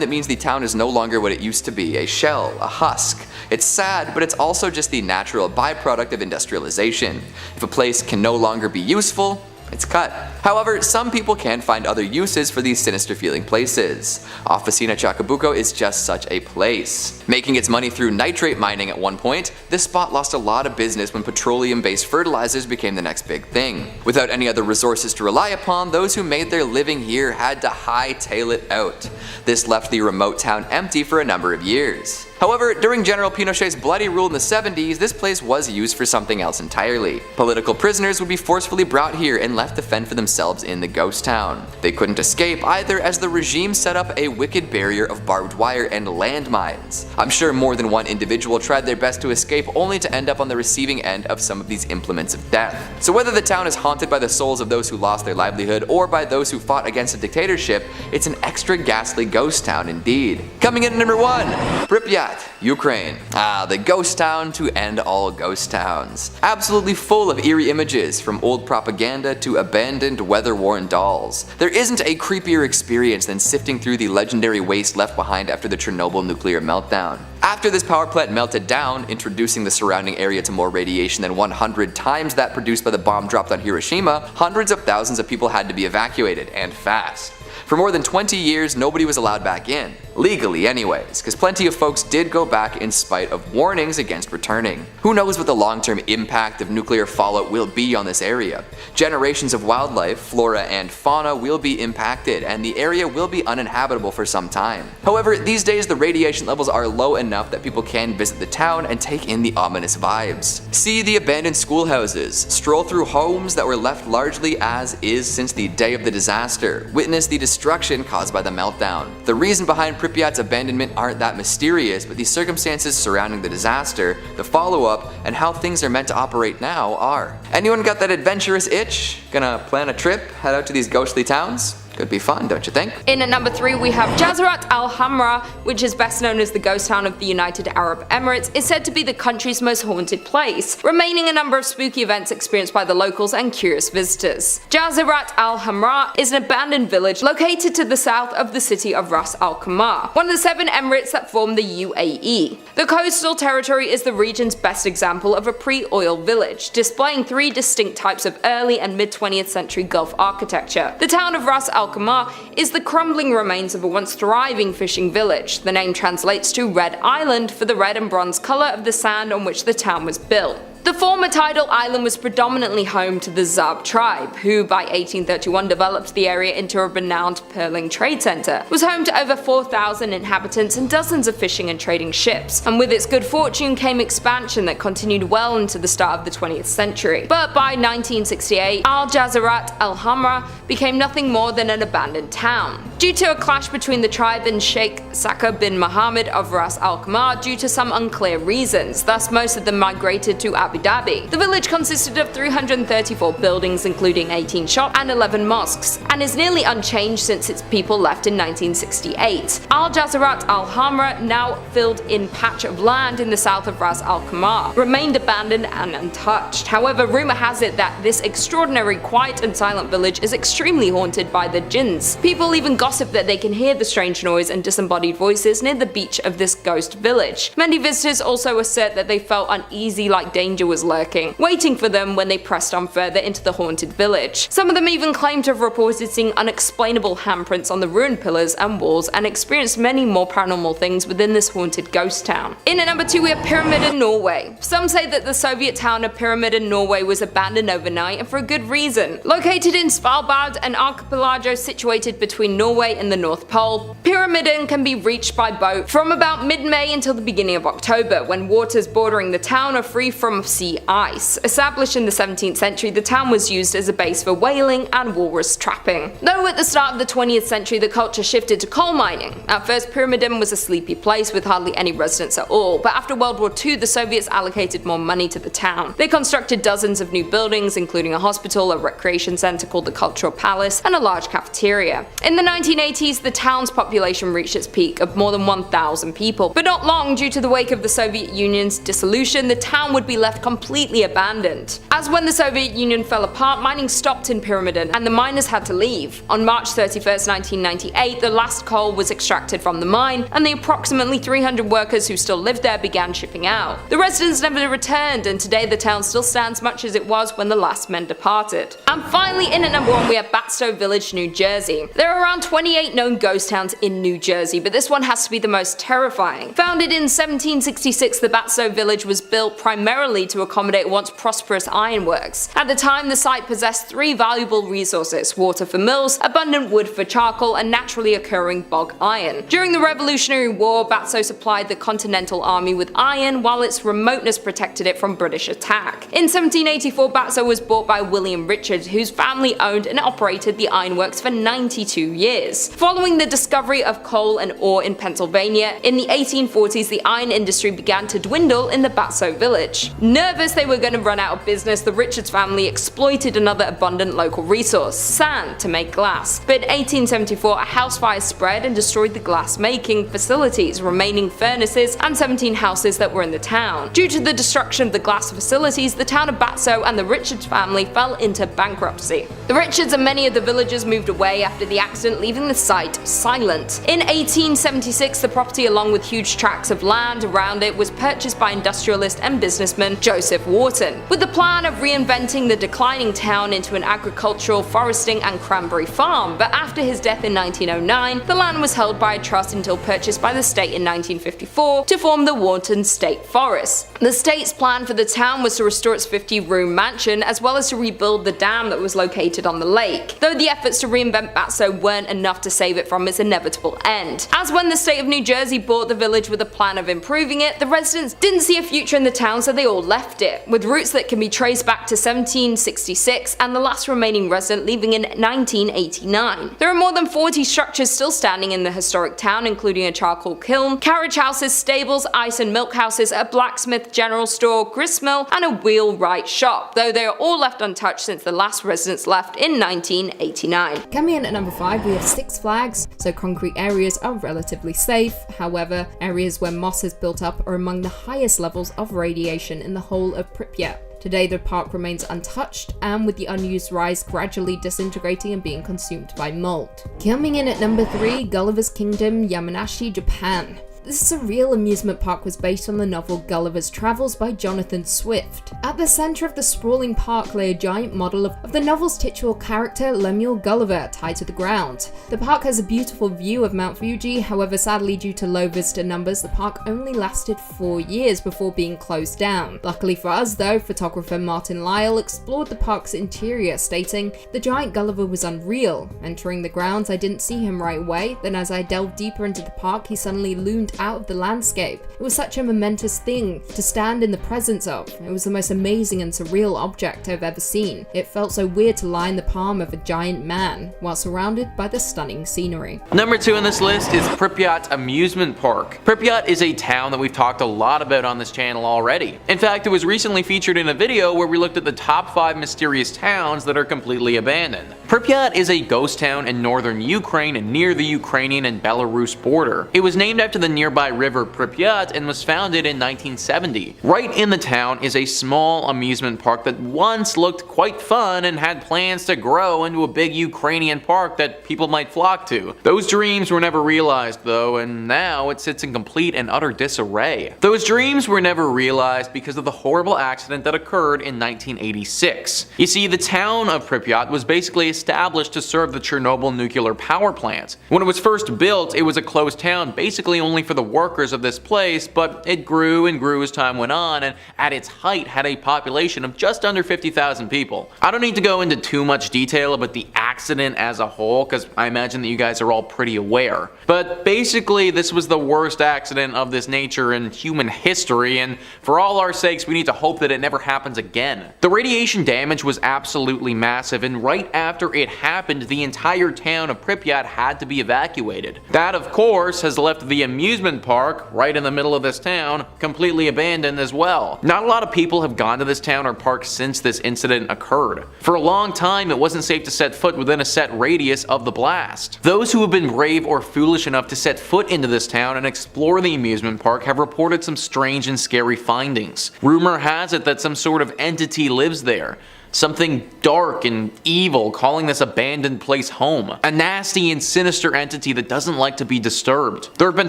that means the town is no longer what it used to be, a shell, a husk. It's sad, but it's also just the natural byproduct of industrialization. If a place can no longer be useful, it's cut. However, some people can find other uses for these sinister feeling places. Oficina Chacabuco is just such a place. Making its money through nitrate mining at one point, this spot lost a lot of business when petroleum-based fertilizers became the next big thing. Without any other resources to rely upon, those who made their living here had to hightail it out. This left the remote town empty for a number of years. However, during General Pinochet's bloody rule in the 70s, this place was used for something else entirely. Political prisoners would be forcefully brought here and left to fend for themselves in the ghost town. They couldn't escape either, as the regime set up a wicked barrier of barbed wire and landmines. I'm sure more than one individual tried their best to escape, only to end up on the receiving end of some of these implements of death. So whether the town is haunted by the souls of those who lost their livelihood or by those who fought against a dictatorship, it's an extra ghastly ghost town indeed. Coming in at number 1, Pripyat, Ukraine. The ghost town to end all ghost towns. Absolutely full of eerie images, from old propaganda to abandoned, weather-worn dolls. There isn't a creepier experience than sifting through the legendary waste left behind after the Chernobyl nuclear meltdown. After this power plant melted down, introducing the surrounding area to more radiation than 100 times that produced by the bomb dropped on Hiroshima, hundreds of thousands of people had to be evacuated, and fast. For more than 20 years, nobody was allowed back in. Legally anyways, because plenty of folks did go back in spite of warnings against returning. Who knows what the long-term impact of nuclear fallout will be on this area. Generations of wildlife, flora and fauna will be impacted, and the area will be uninhabitable for some time. However, these days the radiation levels are low enough that people can visit the town and take in the ominous vibes. See the abandoned schoolhouses, stroll through homes that were left largely as is since the day of the disaster, witness the destruction caused by the meltdown. The reason behind Pripyat's abandonment aren't that mysterious, but the circumstances surrounding the disaster, the follow-up, and how things are meant to operate now are. Anyone got that adventurous itch? Gonna plan a trip, head out to these ghostly towns? Could be fun, don't you think? In at number 3 we have Jazeerat Al Hamra, which is best known as the ghost town of the United Arab Emirates, is said to be the country's most haunted place, remaining a number of spooky events experienced by the locals and curious visitors. Jazeerat Al Hamra is an abandoned village located to the south of the city of Ras Al Khaimah, one of the 7 emirates that form the UAE. The coastal territory is the region's best example of a pre-oil village, displaying 3 distinct types of early and mid-20th century Gulf architecture. The town of Ras Al Khaimah is the crumbling remains of a once thriving fishing village. The name translates to Red Island for the red and bronze colour of the sand on which the town was built. The former tidal island was predominantly home to the Zab tribe, who by 1831 developed the area into a renowned pearling trade centre, was home to over 4,000 inhabitants and dozens of fishing and trading ships, and with its good fortune came expansion that continued well into the start of the 20th century. But by 1968, Al Jazeerat Al Hamra became nothing more than an abandoned town, due to a clash between the tribe and Sheikh Saka bin Mohammed of Ras Al Khaimah due to some unclear reasons. Thus most of them migrated to Abu Dhabi. The village consisted of 334 buildings, including 18 shops and 11 mosques, and is nearly unchanged since its people left in 1968. Al Jazeerat Al Hamra, now filled-in patch of land in the south of Ras Al Khaimah, remained abandoned and untouched. However, rumor has it that this extraordinary quiet and silent village is extremely haunted by the jinns. People even gossip that they can hear the strange noise and disembodied voices near the beach of this ghost village. Many visitors also assert that they felt uneasy, like danger was lurking, waiting for them when they pressed on further into the haunted village. Some of them even claim to have reported seeing unexplainable handprints on the ruined pillars and walls and experienced many more paranormal things within this haunted ghost town. In at number 2 we have Pyramid in Norway. Some say that the Soviet town of Pyramid in Norway was abandoned overnight, and for a good reason. Located in Svalbard, an archipelago situated between Norway and the North Pole, Pyramiden can be reached by boat from about mid-May until the beginning of October, when waters bordering the town are free from sea ice. Established in the 17th century, the town was used as a base for whaling and walrus trapping. Though at the start of the 20th century the culture shifted to coal mining. At first Pyramiden was a sleepy place with hardly any residents at all, but after World War II the Soviets allocated more money to the town. They constructed dozens of new buildings, including a hospital, a recreation centre called the Cultural Palace, and a large cafeteria. In the 1980s the town's population reached its peak of more than 1,000 people, but not long due to the wake of the Soviet Union's dissolution the town would be left completely abandoned. As when the Soviet Union fell apart, mining stopped in Pyramiden and the miners had to leave. On March 31st, 1998, the last coal was extracted from the mine and the approximately 300 workers who still lived there began shipping out. The residents never returned, and today the town still stands much as it was when the last men departed. And finally, in at number 1 we have Batstow Village, New Jersey. There are around 28 known ghost towns in New Jersey, but this one has to be the most terrifying. Founded in 1766, the Batstow Village was built primarily to accommodate once prosperous ironworks. At the time, the site possessed 3 valuable resources: water for mills, abundant wood for charcoal, and naturally occurring bog iron. During the Revolutionary War, Batstow supplied the Continental Army with iron, while its remoteness protected it from British attack. In 1784, Batstow was bought by William Richard, whose family owned and operated the ironworks for 92 years. Following the discovery of coal and ore in Pennsylvania, in the 1840s the iron industry began to dwindle in the Batstow village. Nervous they were going to run out of business, the Richards family exploited another abundant local resource, sand, to make glass. But in 1874 a house fire spread and destroyed the glass making facilities, remaining furnaces, and 17 houses that were in the town. Due to the destruction of the glass facilities, the town of Batstow and the Richards family fell into bankruptcy. The Richards and many of the villagers moved away after the accident, leaving the site silent. In 1876 the property, along with huge tracts of land around it, was purchased by industrialist and businessman Joseph Wharton, with the plan of reinventing the declining town into an agricultural, foresting and cranberry farm. But after his death in 1909, the land was held by a trust until purchased by the state in 1954 to form the Wharton State Forest. The state's plan for the town was to restore its 50-room mansion, as well as to rebuild the dam that was located on the lake. Though the efforts to reinvent Batstow weren't enough enough to save it from its inevitable end. As when the state of New Jersey bought the village with a plan of improving it, the residents didn't see a future in the town, so they all left it, with roots that can be traced back to 1766 and the last remaining resident leaving in 1989. There are more than 40 structures still standing in the historic town, including a charcoal kiln, carriage houses, stables, ice and milk houses, a blacksmith, general store, gristmill, and a wheelwright shop, though they are all left untouched since the last residents left in 1989. Coming in at number 5, we have Six Flags. So concrete areas are relatively safe. However, areas where moss has built up are among the highest levels of radiation in the whole of Pripyat. Today the park remains untouched, and with the unused rice gradually disintegrating and being consumed by mold. Coming in at number 3, Gulliver's Kingdom, Yamanashi, Japan. This surreal amusement park was based on the novel Gulliver's Travels by Jonathan Swift. At the center of the sprawling park lay a giant model of the novel's titular character Lemuel Gulliver tied to the ground. The park has a beautiful view of Mount Fuji, however sadly due to low visitor numbers the park only lasted 4 years before being closed down. Luckily for us though, photographer Martin Lyle explored the park's interior, stating, "The giant Gulliver was unreal. Entering the grounds I didn't see him right away, then as I delved deeper into the park he suddenly loomed out of the landscape. It was such a momentous thing to stand in the presence of. It was the most amazing and surreal object I've ever seen. It felt so weird to lie in the palm of a giant man while surrounded by the stunning scenery." Number 2 on this list is Pripyat Amusement Park. Pripyat is a town that we've talked a lot about on this channel already. In fact, it was recently featured in a video where we looked at the top 5 mysterious towns that are completely abandoned. Pripyat is a ghost town in northern Ukraine near the Ukrainian and Belarus border. It was named after the nearby river Pripyat and was founded in 1970. Right in the town is a small amusement park that once looked quite fun and had plans to grow into a big Ukrainian park that people might flock to. Those dreams were never realized though, and now it sits in complete and utter disarray. Those dreams were never realized because of the horrible accident that occurred in 1986. You see, the town of Pripyat was basically established to serve the Chernobyl nuclear power plant. When it was first built, it was a closed town basically only for the workers of this place, but it grew and grew as time went on, and at its height had a population of just under 50,000 people. I don't need to go into too much detail about the accident as a whole, because I imagine that you guys are all pretty aware. But basically, this was the worst accident of this nature in human history, and for all our sakes, we need to hope that it never happens again. The radiation damage was absolutely massive, and right after it happened, the entire town of Pripyat had to be evacuated. That, of course, has left the amusement park, right in the middle of this town, completely abandoned as well. Not a lot of people have gone to this town or park since this incident occurred. For a long time, it wasn't safe to set foot within a set radius of the blast. Those who have been brave or foolish enough to set foot into this town and explore the amusement park have reported some strange and scary findings. Rumor has it that some sort of entity lives there. Something dark and evil calling this abandoned place home. A nasty and sinister entity that doesn't like to be disturbed. There have been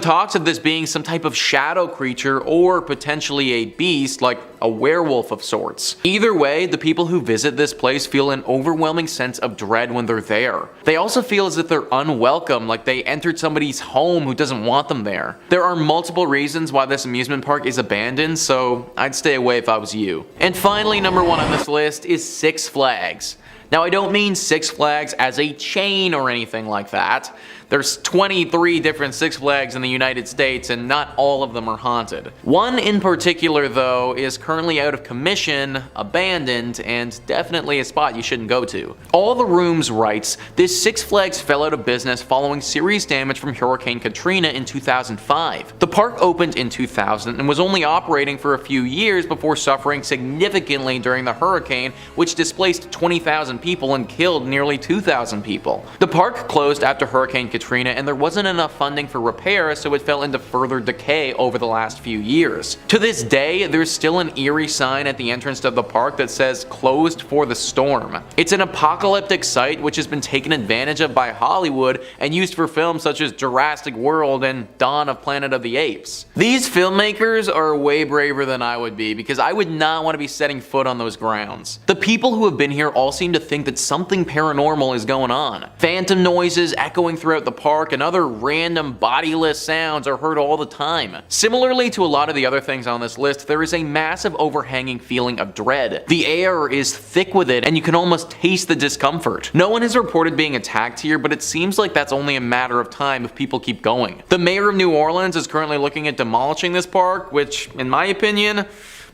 talks of this being some type of shadow creature or potentially a beast like a werewolf of sorts. Either way, the people who visit this place feel an overwhelming sense of dread when they're there. They also feel as if they're unwelcome, like they entered somebody's home who doesn't want them there. There are multiple reasons why this amusement park is abandoned, so I'd stay away if I was you. And finally, number 1 on this list is Six Flags. Now, I don't mean Six Flags as a chain or anything like that. There's 23 different Six Flags in the United States, and not all of them are haunted. One in particular, though, is currently out of commission, abandoned, and definitely a spot you shouldn't go to. All the Rooms writes, this Six Flags fell out of business following serious damage from Hurricane Katrina in 2005. The park opened in 2000 and was only operating for a few years before suffering significantly during the hurricane, which displaced 20,000 people and killed nearly 2,000 people. The park closed after Hurricane Katrina, and there wasn't enough funding for repairs, so it fell into further decay over the last few years. To this day, there's still an eerie sign at the entrance to the park that says closed for the storm. It's an apocalyptic site which has been taken advantage of by Hollywood and used for films such as Jurassic World and Dawn of Planet of the Apes. These filmmakers are way braver than I would be, because I would not want to be setting foot on those grounds. The people who have been here all seem to think that something paranormal is going on. Phantom noises echoing throughout the park and other random bodiless sounds are heard all the time. Similarly to a lot of the other things on this list, there is a massive overhanging feeling of dread. The air is thick with it and you can almost taste the discomfort. No one has reported being attacked here, but it seems like that's only a matter of time if people keep going. The mayor of New Orleans is currently looking at demolishing this park, which, in my opinion,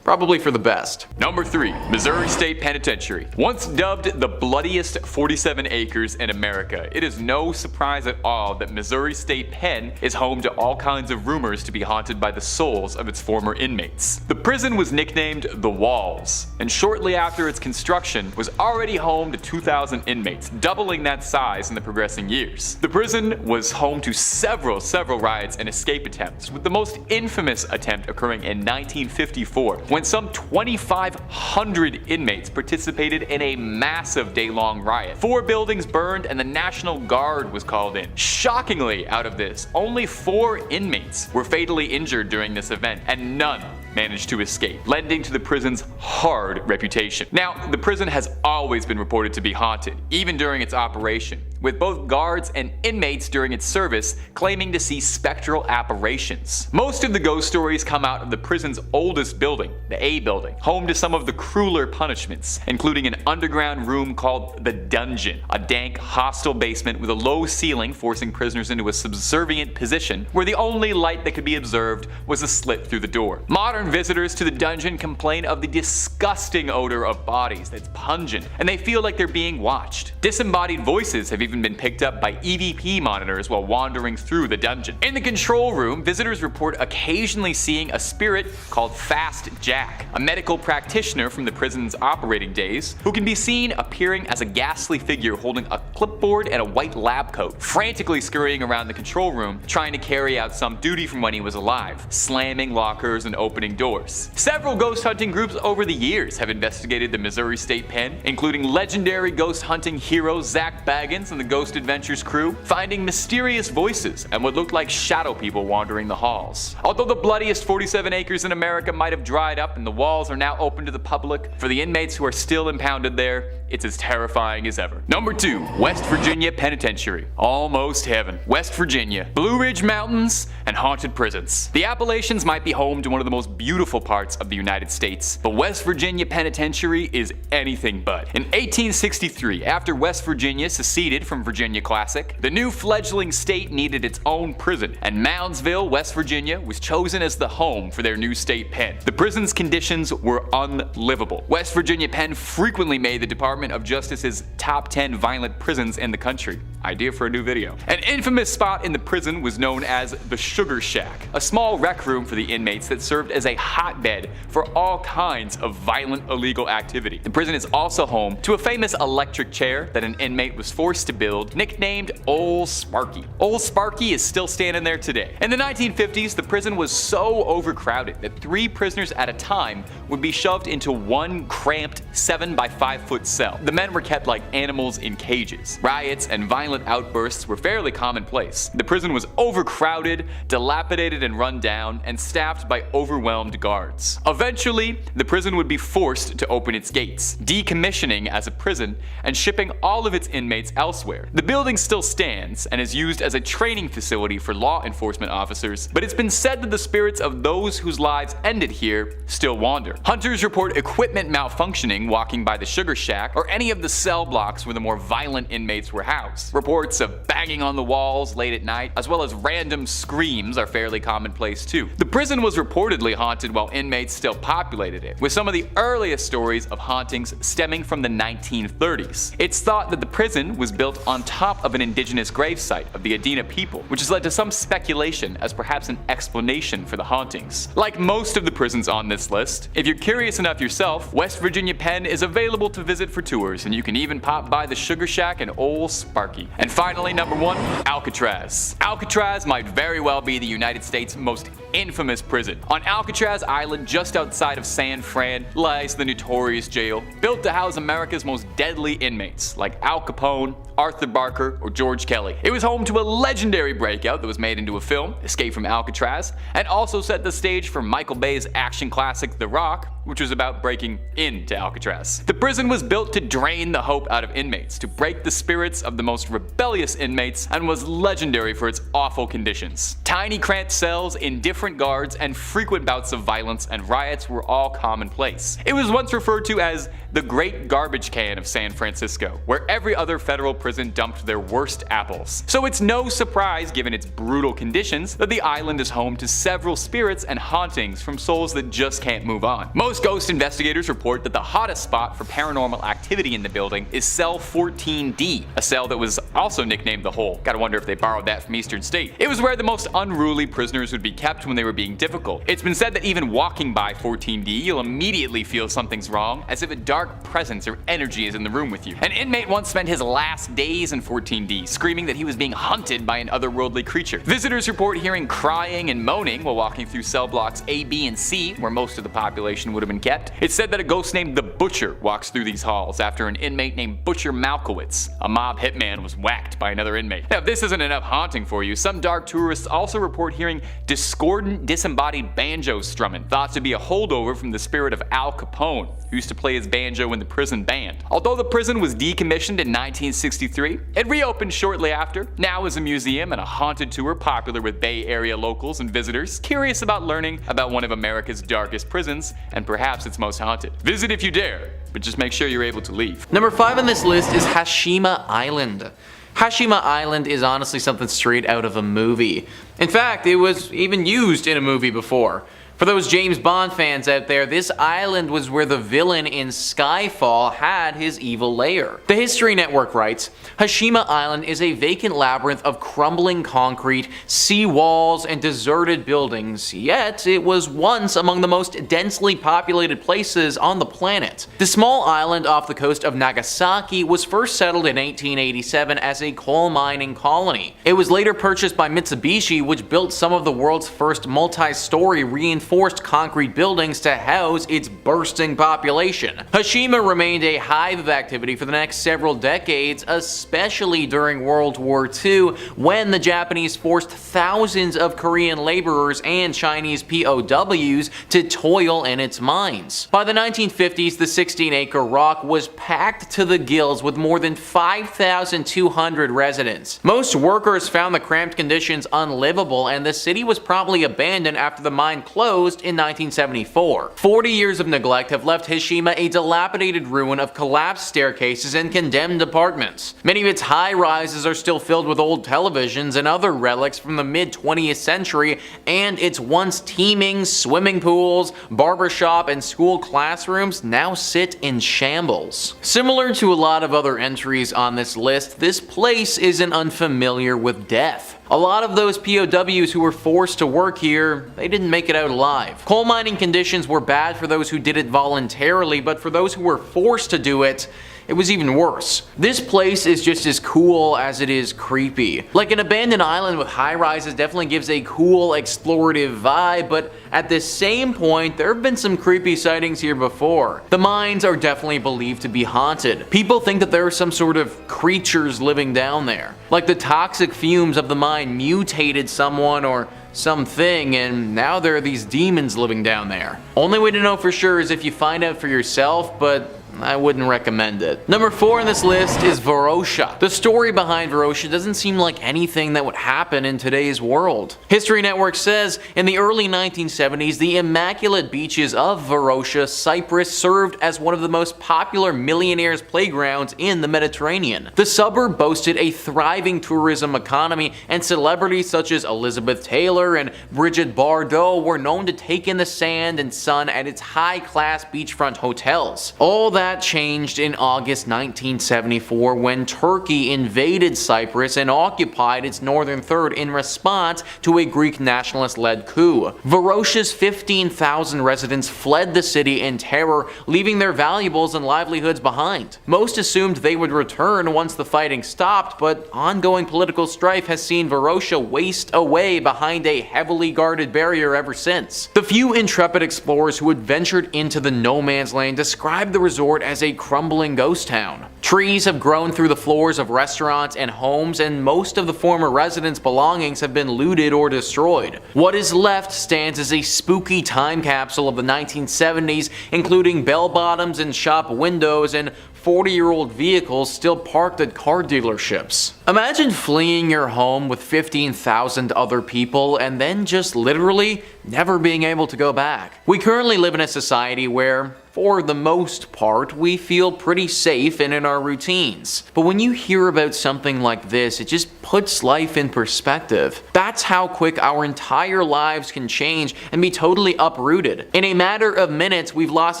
probably for the best. Number 3. Missouri State Penitentiary. Once dubbed the bloodiest 47 acres in America, it is no surprise at all that Missouri State Pen is home to all kinds of rumors to be haunted by the souls of its former inmates. The prison was nicknamed The Walls, and shortly after its construction was already home to 2,000 inmates, doubling that size in the progressing years. The prison was home to several riots and escape attempts, with the most infamous attempt occurring in 1954, when some 2,500 inmates participated in a massive day-long riot. 4 buildings burned and the National Guard was called in. Shockingly, out of this, only 4 inmates were fatally injured during this event, and none managed to escape, lending to the prison's hard reputation. Now, the prison has always been reported to be haunted, even during its operation, with both guards and inmates during its service claiming to see spectral apparitions. Most of the ghost stories come out of the prison's oldest building, the A building, home to some of the crueler punishments, including an underground room called the Dungeon, a dank, hostile basement with a low ceiling forcing prisoners into a subservient position where the only light that could be observed was a slit through the door. Modern visitors to the dungeon complain of the disgusting odor of bodies that's pungent, and they feel like they're being watched. Disembodied voices have even been picked up by EVP monitors while wandering through the dungeon. In the control room, visitors report occasionally seeing a spirit called Fast Jack, a medical practitioner from the prison's operating days, who can be seen appearing as a ghastly figure holding a clipboard and a white lab coat, frantically scurrying around the control room trying to carry out some duty from when he was alive, slamming lockers and opening doors. Several ghost hunting groups over the years have investigated the Missouri State Pen, including legendary ghost hunting hero Zach Baggins and the Ghost Adventures crew, finding mysterious voices and what looked like shadow people wandering the halls. Although the bloodiest 47 acres in America might have dried up and the walls are now open to the public, for the inmates who are still impounded there, it's as terrifying as ever. Number 2. West Virginia Penitentiary. Almost heaven. West Virginia, Blue Ridge Mountains, and haunted prisons. The Appalachians might be home to one of the most beautiful parts of the United States, but West Virginia Penitentiary is anything but. In 1863, after West Virginia seceded from Virginia Classic, the new fledgling state needed its own prison, and Moundsville, West Virginia, was chosen as the home for their new state pen. The prison's conditions were unlivable. West Virginia Penn frequently made the Department of Justice's top 10 violent prisons in the country. Idea for a new video. An infamous spot in the prison was known as the Sugar Shack, a small rec room for the inmates that served as a hotbed for all kinds of violent illegal activity. The prison is also home to a famous electric chair that an inmate was forced to build, nicknamed Ol' Sparky. Ol' Sparky is still standing there today. In the 1950s, the prison was so overcrowded that 3 prisoners at a time would be shoved into one cramped 7 by 5 foot cell. The men were kept like animals in cages. Riots and violent outbursts were fairly commonplace. The prison was overcrowded, dilapidated and run down, and staffed by overwhelmed guards. Eventually, the prison would be forced to open its gates, decommissioning as a prison and shipping all of its inmates elsewhere. The building still stands and is used as a training facility for law enforcement officers, but it's been said that the spirits of those whose lives ended here still wander. Hunters report equipment malfunctioning walking by the Sugar Shack or any of the cell blocks where the more violent inmates were housed. Reports of banging on the walls late at night, as well as random screams, are fairly commonplace too. The prison was reportedly haunted while inmates still populated it, with some of the earliest stories of hauntings stemming from the 1930s. It's thought that the prison was built on top of an indigenous gravesite of the Adena people, which has led to some speculation as perhaps an explanation for the hauntings. Like most of the prisons on this list, if you're curious enough yourself, West Virginia Penn is available to visit for tours, and you can even pop by the Sugar Shack and Ol' Sparky. And finally, number 1, Alcatraz. Alcatraz might very well be the United States' most infamous prison. On Alcatraz Island, just outside of San Fran, lies the notorious jail, built to house America's most deadly inmates, like Al Capone, Arthur Barker, or George Kelly. It was home to a legendary breakout that was made into a film, Escape from Alcatraz, and also set the stage for Michael Bay's action classic The Rock, which was about breaking into Alcatraz. The prison was built to drain the hope out of inmates, to break the spirits of the most rebellious inmates, and was legendary for its awful conditions. Tiny cramped cells, indifferent guards, and frequent bouts of violence and riots were all commonplace. It was once referred to as the Great Garbage Can of San Francisco, where every other federal prison dumped their worst apples. So it's no surprise, given its brutal conditions, that the island is home to several spirits and hauntings from souls that just can't move on. Most ghost investigators report that the hottest spot for paranormal activity in the building is cell 14D, a cell that was also nicknamed the Hole. Gotta wonder if they borrowed that from Eastern State. It was where the most unruly prisoners would be kept when they were being difficult. It's been said that even walking by 14D, you'll immediately feel something's wrong, as if a dark presence or energy is in the room with you. An inmate once spent his last days in 14D, screaming that he was being hunted by an otherworldly creature. Visitors report hearing crying and moaning while walking through cell blocks A, B, and C, where most of the population would have been kept. It's said that a ghost named the Butcher walks through these halls after an inmate named Butcher Malkowitz, a mob hitman, was whacked by another inmate. Now, if this isn't enough haunting for you, some dark tourists also report hearing discordant, disembodied banjo strumming, thought to be a holdover from the spirit of Al Capone, who used to play his banjo in the prison band. Although the prison was decommissioned in 1963, it reopened shortly after, now as a museum and a haunted tour popular with Bay Area locals and visitors curious about learning about one of America's darkest prisons and perhaps its most haunted. Visit if you dare, but just make sure you're able to leave. Number 5 on this list is Hashima Island. Hashima Island is honestly something straight out of a movie. In fact, it was even used in a movie before. For those James Bond fans out there, this island was where the villain in Skyfall had his evil lair. The History Network writes, Hashima Island is a vacant labyrinth of crumbling concrete, sea walls, and deserted buildings, yet it was once among the most densely populated places on the planet. The small island off the coast of Nagasaki was first settled in 1887 as a coal mining colony. It was later purchased by Mitsubishi, which built some of the world's first multi-story reinforced concrete buildings to house its bursting population. Hashima remained a hive of activity for the next several decades, especially during World War II, when the Japanese forced thousands of Korean laborers and Chinese POWs to toil in its mines. By the 1950s, the 16-acre rock was packed to the gills with more than 5,200 residents. Most workers found the cramped conditions unlivable, and the city was promptly abandoned after the mine closed in 1974. 40 years of neglect have left Hashima a dilapidated ruin of collapsed staircases and condemned apartments. Many of its high-rises are still filled with old televisions and other relics from the mid-20th century, and its once teeming swimming pools, barbershop, and school classrooms now sit in shambles. Similar to a lot of other entries on this list, this place isn't unfamiliar with death. A lot of those POWs who were forced to work here, they didn't make it out alive. Coal mining conditions were bad for those who did it voluntarily, but for those who were forced to do it, it was even worse. This place is just as cool as it is creepy. Like an abandoned island with high-rises definitely gives a cool, explorative vibe, but at the same point, there have been some creepy sightings here before. The mines are definitely believed to be haunted. People think that there are some sort of creatures living down there. Like the toxic fumes of the mine mutated someone or something, and now there are these demons living down there. Only way to know for sure is if you find out for yourself, but I wouldn't recommend it. Number 4 on this list is Varosha. The story behind Varosha doesn't seem like anything that would happen in today's world. History Network says, in the early 1970s, the immaculate beaches of Varosha, Cyprus served as one of the most popular millionaires' playgrounds in the Mediterranean. The suburb boasted a thriving tourism economy, and celebrities such as Elizabeth Taylor and Brigitte Bardot were known to take in the sand and sun at its high-class beachfront hotels. All that that changed in August 1974 when Turkey invaded Cyprus and occupied its northern third in response to a Greek nationalist-led coup. Varosha's 15,000 residents fled the city in terror, leaving their valuables and livelihoods behind. Most assumed they would return once the fighting stopped, but ongoing political strife has seen Varosha waste away behind a heavily guarded barrier ever since. The few intrepid explorers who had ventured into the no man's land described the resort as a crumbling ghost town. Trees have grown through the floors of restaurants and homes, and most of the former residents' belongings have been looted or destroyed. What is left stands as a spooky time capsule of the 1970s, including bell-bottoms and shop windows and 40-year-old vehicles still parked at car dealerships. Imagine fleeing your home with 15,000 other people and then just literally never being able to go back. We currently live in a society where, for the most part, we feel pretty safe and in our routines. But when you hear about something like this, it just puts life in perspective. That's how quick our entire lives can change and be totally uprooted. In a matter of minutes, we've lost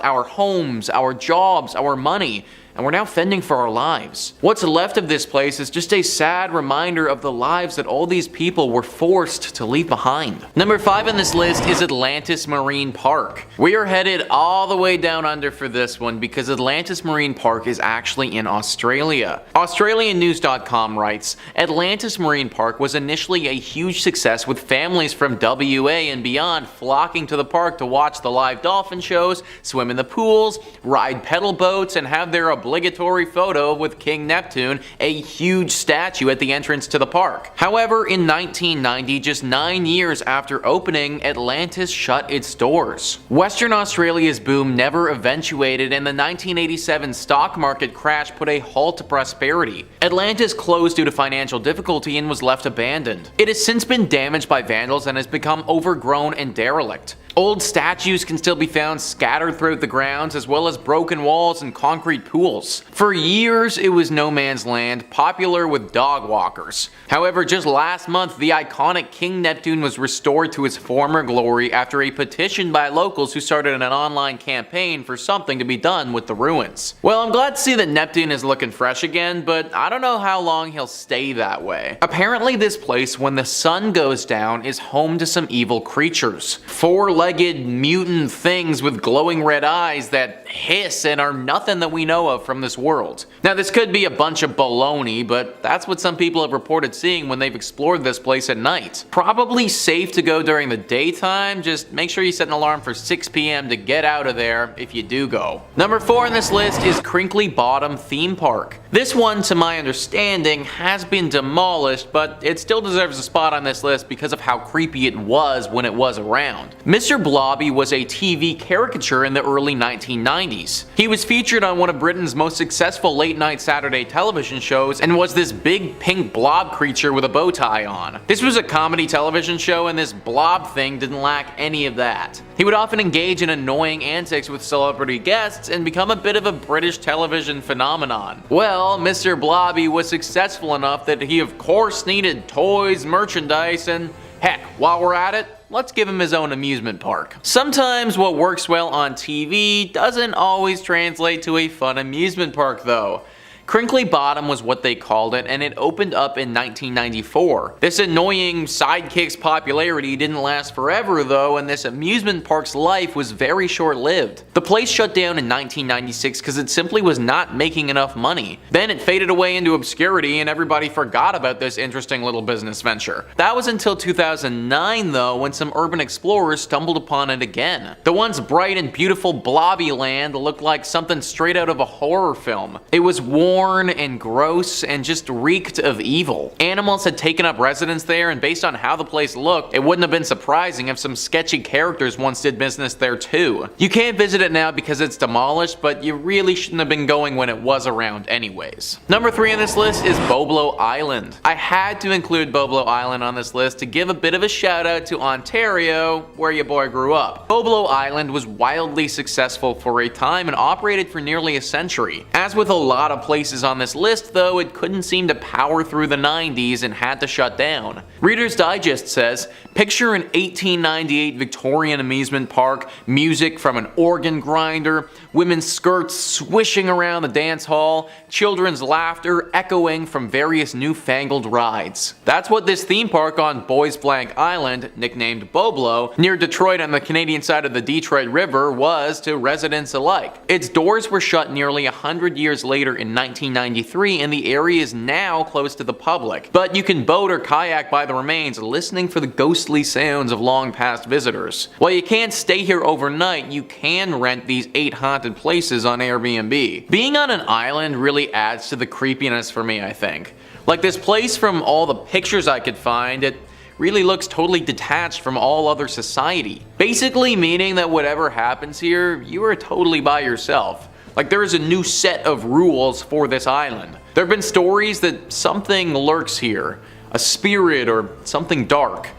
our homes, our jobs, our money, and we're now fending for our lives. What's left of this place is just a sad reminder of the lives that all these people were forced to leave behind. Number 5 on this list is Atlantis Marine Park. We are headed all the way down under for this one because Atlantis Marine Park is actually in Australia. AustralianNews.com writes, Atlantis Marine Park was initially a huge success with families from WA and beyond flocking to the park to watch the live dolphin shows, swim in the pools, ride pedal boats, and have their obligatory photo with King Neptune, a huge statue at the entrance to the park. However, in 1990, just 9 years after opening, Atlantis shut its doors. Western Australia's boom never eventuated, and the 1987 stock market crash put a halt to prosperity. Atlantis closed due to financial difficulty and was left abandoned. It has since been damaged by vandals and has become overgrown and derelict. Old statues can still be found scattered throughout the grounds, as well as broken walls and concrete pools. For years, it was no man's land, popular with dog walkers. However, just last month, the iconic King Neptune was restored to his former glory after a petition by locals who started an online campaign for something to be done with the ruins. Well, I'm glad to see that Neptune is looking fresh again, but I don't know how long he'll stay that way. Apparently, this place, when the sun goes down, is home to some evil creatures. Four-legged mutant things with glowing red eyes that hiss and are nothing that we know of from this world. Now, this could be a bunch of baloney, but that's what some people have reported seeing when they've explored this place at night. Probably safe to go during the daytime, just make sure you set an alarm for 6 p.m. to get out of there if you do go. Number 4 on this list is Crinkly Bottom Theme Park. This one, to my understanding, has been demolished, but it still deserves a spot on this list because of how creepy it was when it was around. Mr. Blobby was a TV caricature in the early 1990s. He was featured on one of Britain's most successful late-night Saturday television shows and was this big pink blob creature with a bow tie on. This was a comedy television show, and this blob thing didn't lack any of that. He would often engage in annoying antics with celebrity guests and become a bit of a British television phenomenon. Well, Mr. Blobby was successful enough that he of course needed toys, merchandise, and heck, while we're at it, let's give him his own amusement park. Sometimes what works well on TV doesn't always translate to a fun amusement park though. Crinkly Bottom was what they called it, and it opened up in 1994. This annoying sidekick's popularity didn't last forever though, and this amusement park's life was very short-lived. The place shut down in 1996 because it simply was not making enough money. Then it faded away into obscurity and everybody forgot about this interesting little business venture. That was until 2009 though, when some urban explorers stumbled upon it again. The once bright and beautiful blobby land looked like something straight out of a horror film. It was worn and gross and just reeked of evil. Animals had taken up residence there, and based on how the place looked, it wouldn't have been surprising if some sketchy characters once did business there too. You can't visit it now because it's demolished, but you really shouldn't have been going when it was around anyways. Number 3 on this list is Boblo Island. I had to include Boblo Island on this list to give a bit of a shout out to Ontario, where your boy grew up. Boblo Island was wildly successful for a time and operated for nearly a century. As with a lot of places places on this list, though it couldn't seem to power through the 90s and had to shut down. Reader's Digest says, picture an 1898 Victorian amusement park, music from an organ grinder, women's skirts swishing around the dance hall, children's laughter echoing from various newfangled rides. That's what this theme park on Boys Blank Island, nicknamed Boblo, near Detroit on the Canadian side of the Detroit River, was to residents alike. Its doors were shut nearly 100 years later in 1993, and the area is now closed to the public. But you can boat or kayak by the remains, listening for the ghostly sounds of long past visitors. While you can't stay here overnight, you can rent these 8 haunted places on Airbnb. Being on an island really adds to the creepiness for me, I think. Like this place, from all the pictures I could find, it really looks totally detached from all other society. Basically meaning that whatever happens here, you are totally by yourself. Like there is a new set of rules for this island. There have been stories that something lurks here, a spirit or something dark.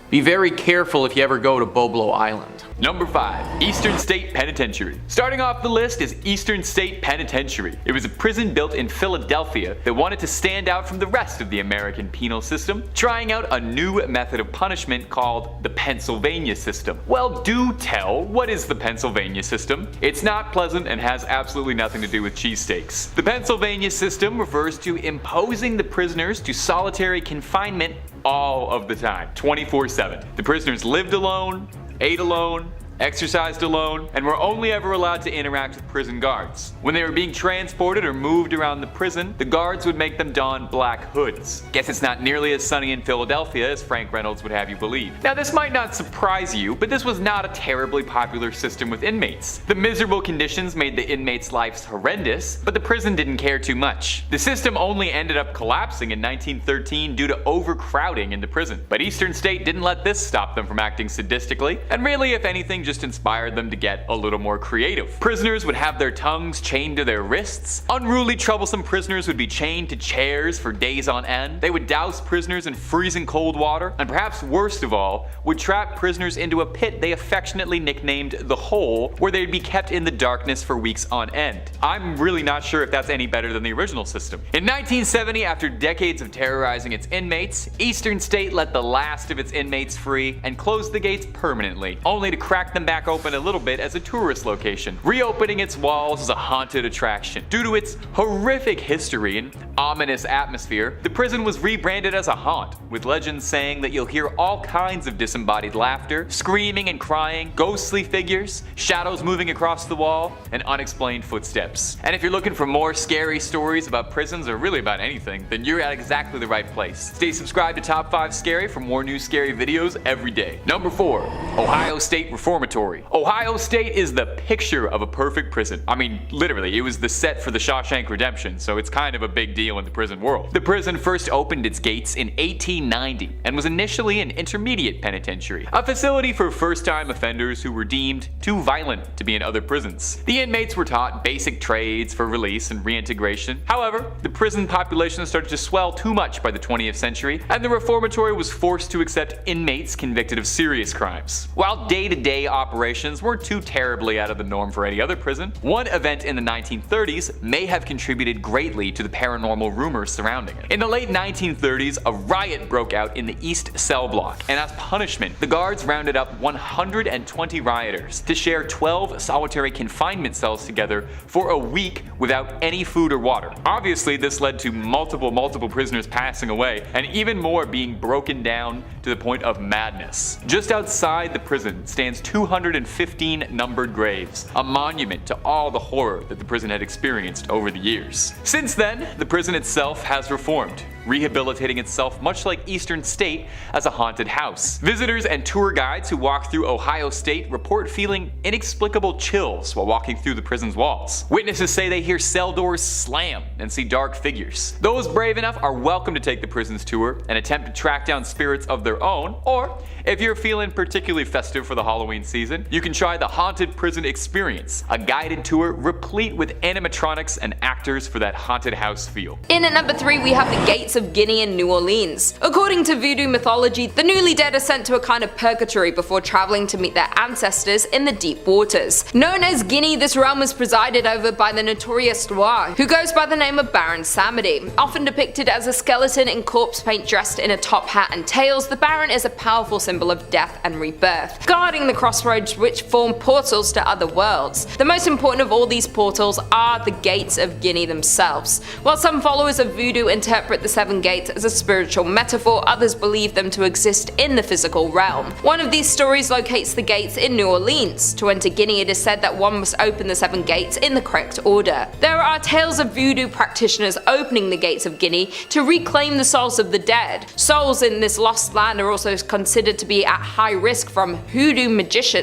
Be very careful if you ever go to Boblo Island. Number 5. Eastern State Penitentiary. Starting off the list is Eastern State Penitentiary. It was a prison built in Philadelphia that wanted to stand out from the rest of the American penal system, trying out a new method of punishment called the Pennsylvania system. Well, do tell, what is the Pennsylvania system? It's not pleasant and has absolutely nothing to do with cheesesteaks. The Pennsylvania system refers to imposing the prisoners to solitary confinement all of the time, 24/7. The prisoners lived alone, ate alone, exercised alone, and were only ever allowed to interact with prison guards. When they were being transported or moved around the prison, the guards would make them don black hoods. Guess it's not nearly as sunny in Philadelphia as Frank Reynolds would have you believe. Now this might not surprise you, but this was not a terribly popular system with inmates. The miserable conditions made the inmates' lives horrendous, but the prison didn't care too much. The system only ended up collapsing in 1913 due to overcrowding in the prison. But Eastern State didn't let this stop them from acting sadistically, and really, if anything, just inspired them to get a little more creative. Prisoners would have their tongues chained to their wrists. Unruly, troublesome prisoners would be chained to chairs for days on end. They would douse prisoners in freezing cold water, and perhaps worst of all, would trap prisoners into a pit they affectionately nicknamed the Hole, where they'd be kept in the darkness for weeks on end. I'm really not sure if that's any better than the original system. In 1970, after decades of terrorizing its inmates, Eastern State let the last of its inmates free and closed the gates permanently, only to crack them back open a little bit as a tourist location, reopening its walls as a haunted attraction. Due to its horrific history and ominous atmosphere, the prison was rebranded as a haunt, with legends saying that you'll hear all kinds of disembodied laughter, screaming and crying, ghostly figures, shadows moving across the wall, and unexplained footsteps. And if you're looking for more scary stories about prisons or really about anything, then you're at exactly the right place. Stay subscribed to Top 5 Scary for more new scary videos every day. Number 4. Ohio State Reformatory. Ohio State is the picture of a perfect prison. I mean, literally, it was the set for the Shawshank Redemption, so it's kind of a big deal in the prison world. The prison first opened its gates in 1890 and was initially an intermediate penitentiary, a facility for first-time offenders who were deemed too violent to be in other prisons. The inmates were taught basic trades for release and reintegration. However, the prison population started to swell too much by the 20th century, and the reformatory was forced to accept inmates convicted of serious crimes. While day-to-day operations weren't too terribly out of the norm for any other prison, one event in the 1930s may have contributed greatly to the paranormal rumors surrounding it. In the late 1930s, a riot broke out in the East Cell Block, and as punishment, the guards rounded up 120 rioters to share 12 solitary confinement cells together for a week without any food or water. Obviously, this led to multiple prisoners passing away, and even more being broken down to the point of madness. Just outside the prison stands 215 numbered graves, a monument to all the horror that the prison had experienced over the years. Since then, the prison itself has reformed, rehabilitating itself much like Eastern State as a haunted house. Visitors and tour guides who walk through Ohio State report feeling inexplicable chills while walking through the prison's walls. Witnesses say they hear cell doors slam and see dark figures. Those brave enough are welcome to take the prison's tour and attempt to track down spirits of their own, or if you're feeling particularly festive for the Halloween season, season, you can try the Haunted Prison Experience, a guided tour replete with animatronics and actors for that haunted house feel. In at number 3 we have the Gates of Guinea in New Orleans. According to voodoo mythology, the newly dead are sent to a kind of purgatory before traveling to meet their ancestors in the deep waters. Known as Guinea, this realm is presided over by the notorious Loire, who goes by the name of Baron Samedi. Often depicted as a skeleton in corpse paint dressed in a top hat and tails, the Baron is a powerful symbol of death and rebirth, guarding the crossroads which form portals to other worlds. The most important of all these portals are the Gates of Guinea themselves. While some followers of voodoo interpret the 7 gates as a spiritual metaphor, others believe them to exist in the physical realm. One of these stories locates the gates in New Orleans. To enter Guinea, it is said that one must open the 7 gates in the correct order. There are tales of voodoo practitioners opening the Gates of Guinea to reclaim the souls of the dead. Souls in this lost land are also considered to be at high risk from hoodoo magicians,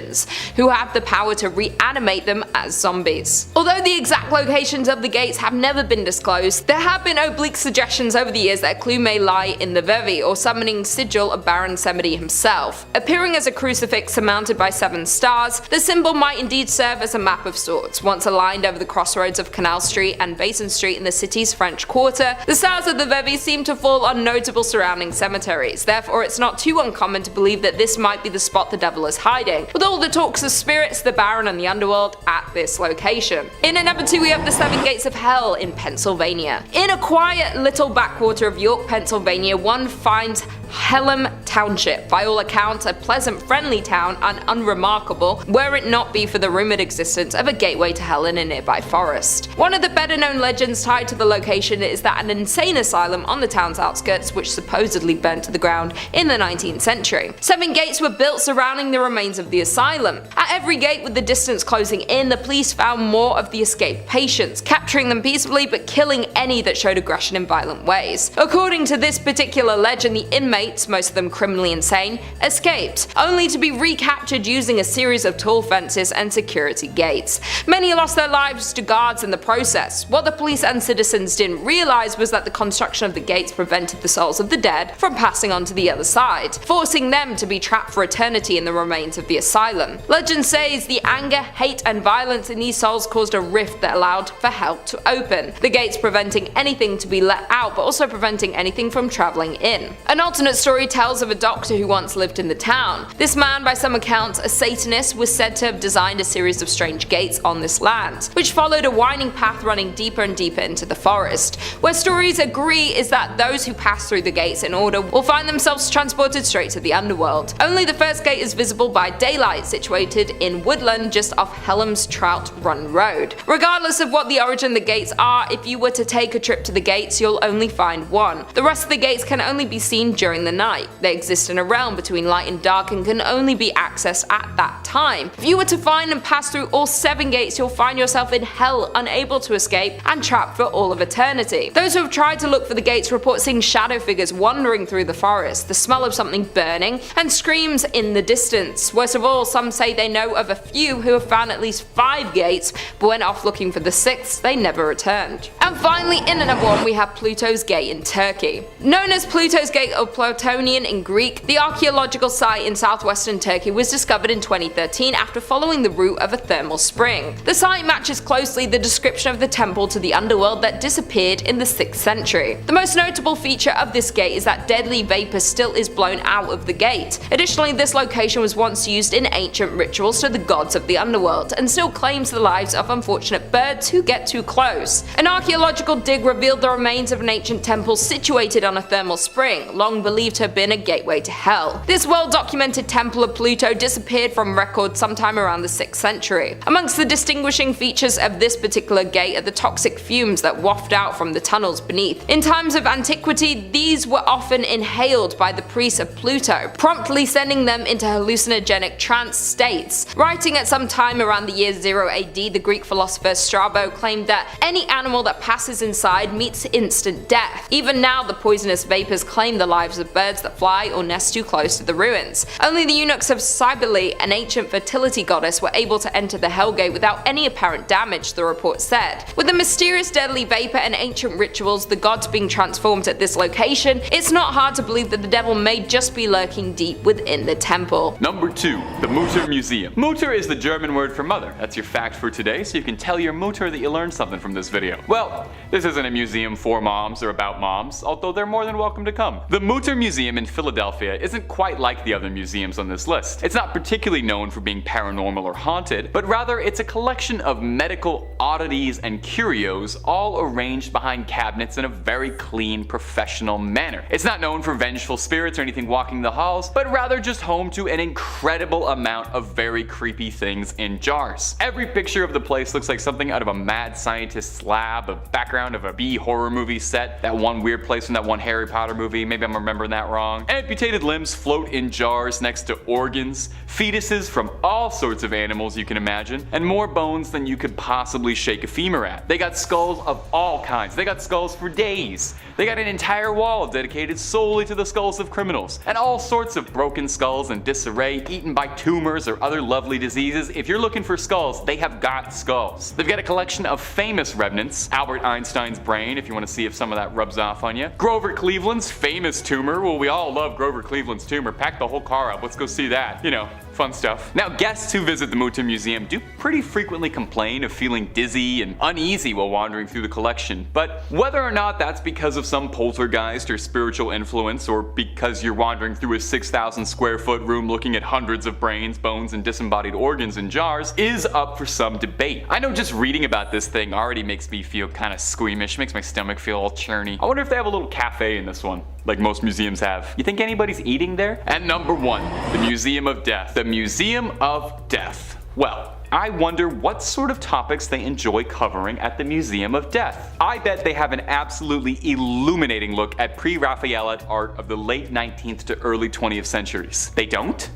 who have the power to reanimate them as zombies. Although the exact locations of the gates have never been disclosed, there have been oblique suggestions over the years that a clue may lie in the Vevi, or summoning sigil of Baron Samedi himself. Appearing as a crucifix surmounted by 7 stars, the symbol might indeed serve as a map of sorts. Once aligned over the crossroads of Canal Street and Basin Street in the city's French Quarter, the stars of the Vevi seem to fall on notable surrounding cemeteries. Therefore, it's not too uncommon to believe that this might be the spot the devil is hiding, with all the talks of spirits, the Baron and the underworld at this location. In at number 2 we have the 7 Gates of Hell in Pennsylvania. In a quiet little backwater of York, Pennsylvania, one finds Helm Township, by all accounts a pleasant, friendly town and unremarkable were it not be for the rumoured existence of a gateway to hell in a nearby forest. One of the better known legends tied to the location is that an insane asylum on the town's outskirts which supposedly burnt to the ground in the 19th century. 7 gates were built surrounding the remains of the asylum. At every gate, with the distance closing in, the police found more of the escaped patients, capturing them peacefully but killing any that showed aggression in violent ways. According to this particular legend, the inmates, most of them criminally insane, escaped, only to be recaptured using a series of tall fences and security gates. Many lost their lives to guards in the process. What the police and citizens didn't realize was that the construction of the gates prevented the souls of the dead from passing on to the other side, forcing them to be trapped for eternity in the remains of the asylum. Legend says the anger, hate and violence in these souls caused a rift that allowed for hell to open, the gates preventing anything to be let out but also preventing anything from traveling in. An alternate story tells of a doctor who once lived in the town. This man, by some accounts a Satanist, was said to have designed a series of strange gates on this land, which followed a winding path running deeper and deeper into the forest, where stories agree is that those who pass through the gates in order will find themselves transported straight to the underworld. Only the first gate is visible by daylight, situated in woodland just off Helm's Trout Run Road. Regardless of what the origin of the gates are, if you were to take a trip to the gates, you'll only find one. The rest of the gates can only be seen during the night. They exist in a realm between light and dark and can only be accessed at that time. If you were to find and pass through all 7 gates, you'll find yourself in hell, unable to escape and trapped for all of eternity. Those who have tried to look for the gates report seeing shadow figures wandering through the forest, the smell of something burning, and screams in the distance. Worst of all, some say they know of a few who have found at least 5 gates, but went off looking for the 6th they never returned. And finally, in at number 1 we have Pluto's Gate in Turkey. Known as Pluto's Gate or Plutonian in Greek, the archaeological site in southwestern Turkey was discovered in 2013 after following the route of a thermal spring. The site matches closely the description of the temple to the underworld that disappeared in the 6th century. The most notable feature of this gate is that deadly vapor still is blown out of the gate. Additionally, this location was once used in ancient rituals to the gods of the underworld and still claims the lives of unfortunate birds who get too close. An archaeological dig revealed the remains of an ancient temple situated on a thermal spring, long believed to have been a gateway to hell. This well-documented temple of Pluto disappeared from record sometime around the 6th century. Amongst the distinguishing features of this particular gate are the toxic fumes that waft out from the tunnels beneath. In times of antiquity, these were often inhaled by the priests of Pluto, promptly sending them into hallucinogenic trance states. Writing at some time around the year 0 AD, the Greek philosopher Strabo claimed that any animal that passes inside meets instant death. Even now, the poisonous vapors claim the lives of birds that fly or nest too close to the ruins. Only the eunuchs of Cybele, an ancient fertility goddess, were able to enter the Hellgate without any apparent damage, the report said. With the mysterious deadly vapor and ancient rituals, the gods being transformed at this location, it's not hard to believe that the devil may just be lurking deep within the temple. Number 2. The Mutter Museum. Mutter is the German word for mother. That's your fact for today, so you can tell your Mutter that you learned something from this video. Well, this isn't a museum for moms or about moms, although they're more than welcome to come. The Mutter Museum in Philadelphia isn't quite like the other museums on this list. It's not particularly known for being paranormal or haunted, but rather it's a collection of medical oddities and curios all arranged behind cabinets in a very clean, professional manner. It's not known for vengeful spirits or anything walking the halls, but rather just home to an incredible amount of very creepy things in jars. Every picture of the place looks like something out of a mad scientist's lab, a background of a B horror movie set, that one weird place from that one Harry Potter movie, maybe I'm remembering that wrong. Amputated limbs float in jars next to organs, fetuses from all sorts of animals you can imagine, and more bones than you could possibly shake a femur at. They got skulls of all kinds. They got skulls for days. They got an entire wall dedicated solely to the skulls of criminals, and all sorts of broken skulls in disarray, eaten by tumors or other lovely diseases. If you're looking for skulls, they have got skulls. They've got a collection of famous remnants, Albert Einstein's brain if you want to see if some of that rubs off on you, Grover Cleveland's famous tumor. Well, we all love Grover Cleveland's tumor. Pack the whole car up, let's go see that. You know, fun stuff. Now, guests who visit the Mutter Museum do pretty frequently complain of feeling dizzy and uneasy while wandering through the collection, but whether or not that's because of some poltergeist or spiritual influence, or because you're wandering through a 6,000 square foot room looking at hundreds of brains, bones, and disembodied organs in jars, is up for some debate. I know just reading about this thing already makes me feel kind of squeamish, makes my stomach feel all churny. I wonder if they have a little cafe in this one, like most museums have. You think anybody's eating there? And number 1, the Museum of Death. The Museum of Death. Well, I wonder what sort of topics they enjoy covering at the Museum of Death. I bet they have an absolutely illuminating look at pre-Raphaelite art of the late 19th to early 20th centuries. They don't?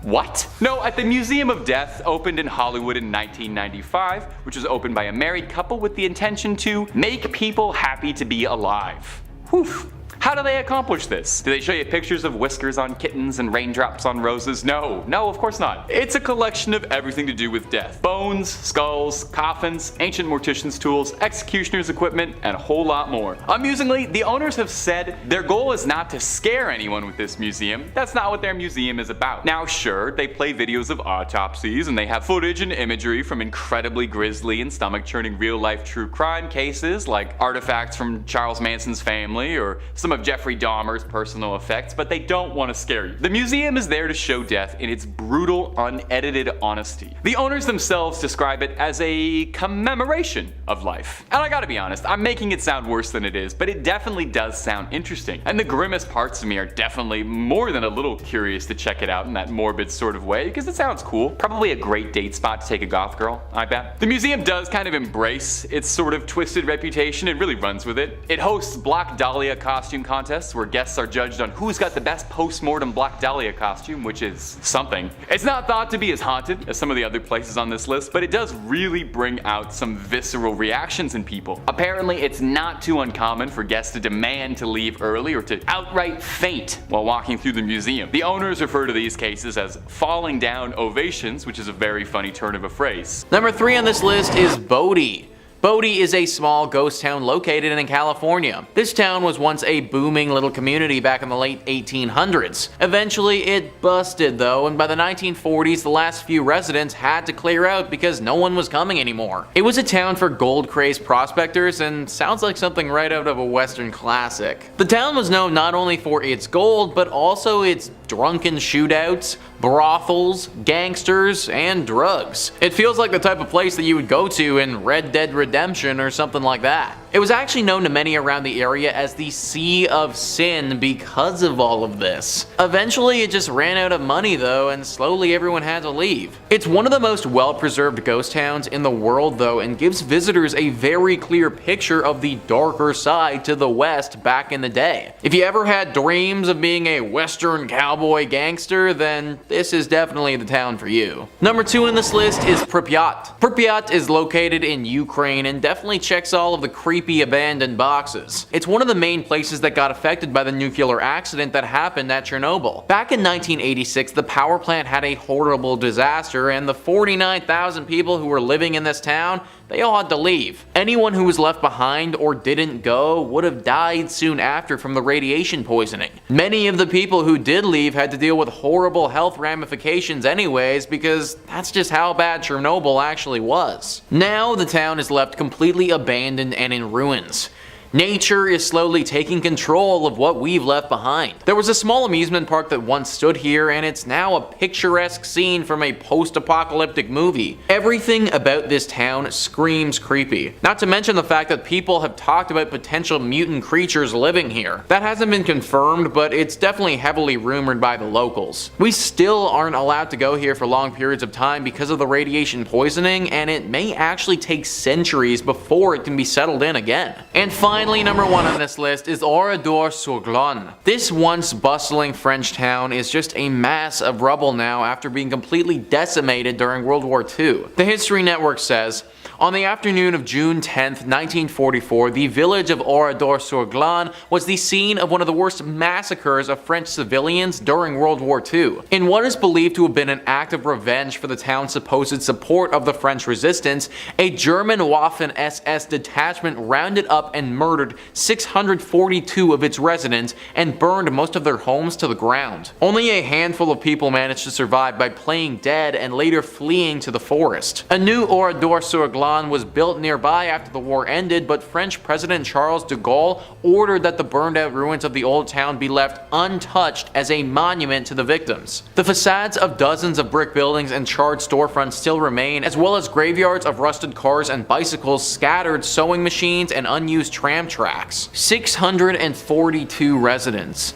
What? No, at the Museum of Death, opened in Hollywood in 1995, which was opened by a married couple with the intention to make people happy to be alive. Whew. How do they accomplish this? Do they show you pictures of whiskers on kittens and raindrops on roses? No, of course not. It's a collection of everything to do with death. Bones, skulls, coffins, ancient mortician's tools, executioner's equipment, and a whole lot more. Amusingly, the owners have said their goal is not to scare anyone with this museum. That's not what their museum is about. Now sure, they play videos of autopsies and they have footage and imagery from incredibly grisly and stomach-churning real-life true crime cases like artifacts from Charles Manson's family or some of Jeffrey Dahmer's personal effects, but they don't want to scare you. The museum is there to show death in its brutal, unedited honesty. The owners themselves describe it as a commemoration of life. And I gotta be honest, I'm making it sound worse than it is, but it definitely does sound interesting. And the grimmest parts of me are definitely more than a little curious to check it out in that morbid sort of way, because it sounds cool. Probably a great date spot to take a goth girl, I bet. The museum does kind of embrace its sort of twisted reputation and really runs with it. It hosts Black Dahlia costume contests where guests are judged on who's got the best post-mortem Black Dahlia costume, which is something. It's not thought to be as haunted as some of the other places on this list, but it does really bring out some visceral reactions in people. Apparently, it's not too uncommon for guests to demand to leave early or to outright faint while walking through the museum. The owners refer to these cases as falling down ovations, which is a very funny turn of a phrase. Number 3 on this list is Bodie. Bodie is a small ghost town located in California. This town was once a booming little community back in the late 1800s. Eventually it busted though, and by the 1940s the last few residents had to clear out because no one was coming anymore. It was a town for gold-crazed prospectors and sounds like something right out of a western classic. The town was known not only for its gold, but also its drunken shootouts, brothels, gangsters, and drugs. It feels like the type of place that you would go to in Red Dead Redemption or something like that. It was actually known to many around the area as the Sea of Sin because of all of this. Eventually it just ran out of money though, and slowly everyone had to leave. It's one of the most well-preserved ghost towns in the world though, and gives visitors a very clear picture of the darker side to the West back in the day. If you ever had dreams of being a Western cowboy gangster, then this is definitely the town for you. Number 2 on this list is Pripyat. Pripyat is located in Ukraine and definitely checks all of the creepiest creepy abandoned boxes. It's one of the main places that got affected by the nuclear accident that happened at Chernobyl. Back in 1986, the power plant had a horrible disaster, and the 49,000 people who were living in this town, they all had to leave. Anyone who was left behind or didn't go would have died soon after from the radiation poisoning. Many of the people who did leave had to deal with horrible health ramifications anyways, because that's just how bad Chernobyl actually was. Now the town is left completely abandoned and in ruins. Nature is slowly taking control of what we've left behind. There was a small amusement park that once stood here, and it's now a picturesque scene from a post-apocalyptic movie. Everything about this town screams creepy. Not to mention the fact that people have talked about potential mutant creatures living here. That hasn't been confirmed, but it's definitely heavily rumored by the locals. We still aren't allowed to go here for long periods of time because of the radiation poisoning, and it may actually take centuries before it can be settled in again. And finally, number 1 on this list is Oradour-sur-Glane. This once bustling French town is just a mass of rubble now after being completely decimated during World War II. The History Network says, on the afternoon of June 10th, 1944, the village of Oradour-sur-Glane was the scene of one of the worst massacres of French civilians during World War II. In what is believed to have been an act of revenge for the town's supposed support of the French resistance, a German Waffen-SS detachment rounded up and murdered 642 of its residents and burned most of their homes to the ground. Only a handful of people managed to survive by playing dead and later fleeing to the forest. A new Oradour-sur-Glane was built nearby after the war ended, but French President Charles de Gaulle ordered that the burned out ruins of the old town be left untouched as a monument to the victims. The facades of dozens of brick buildings and charred storefronts still remain, as well as graveyards of rusted cars and bicycles, scattered sewing machines, and unused tram tracks. 642 residents.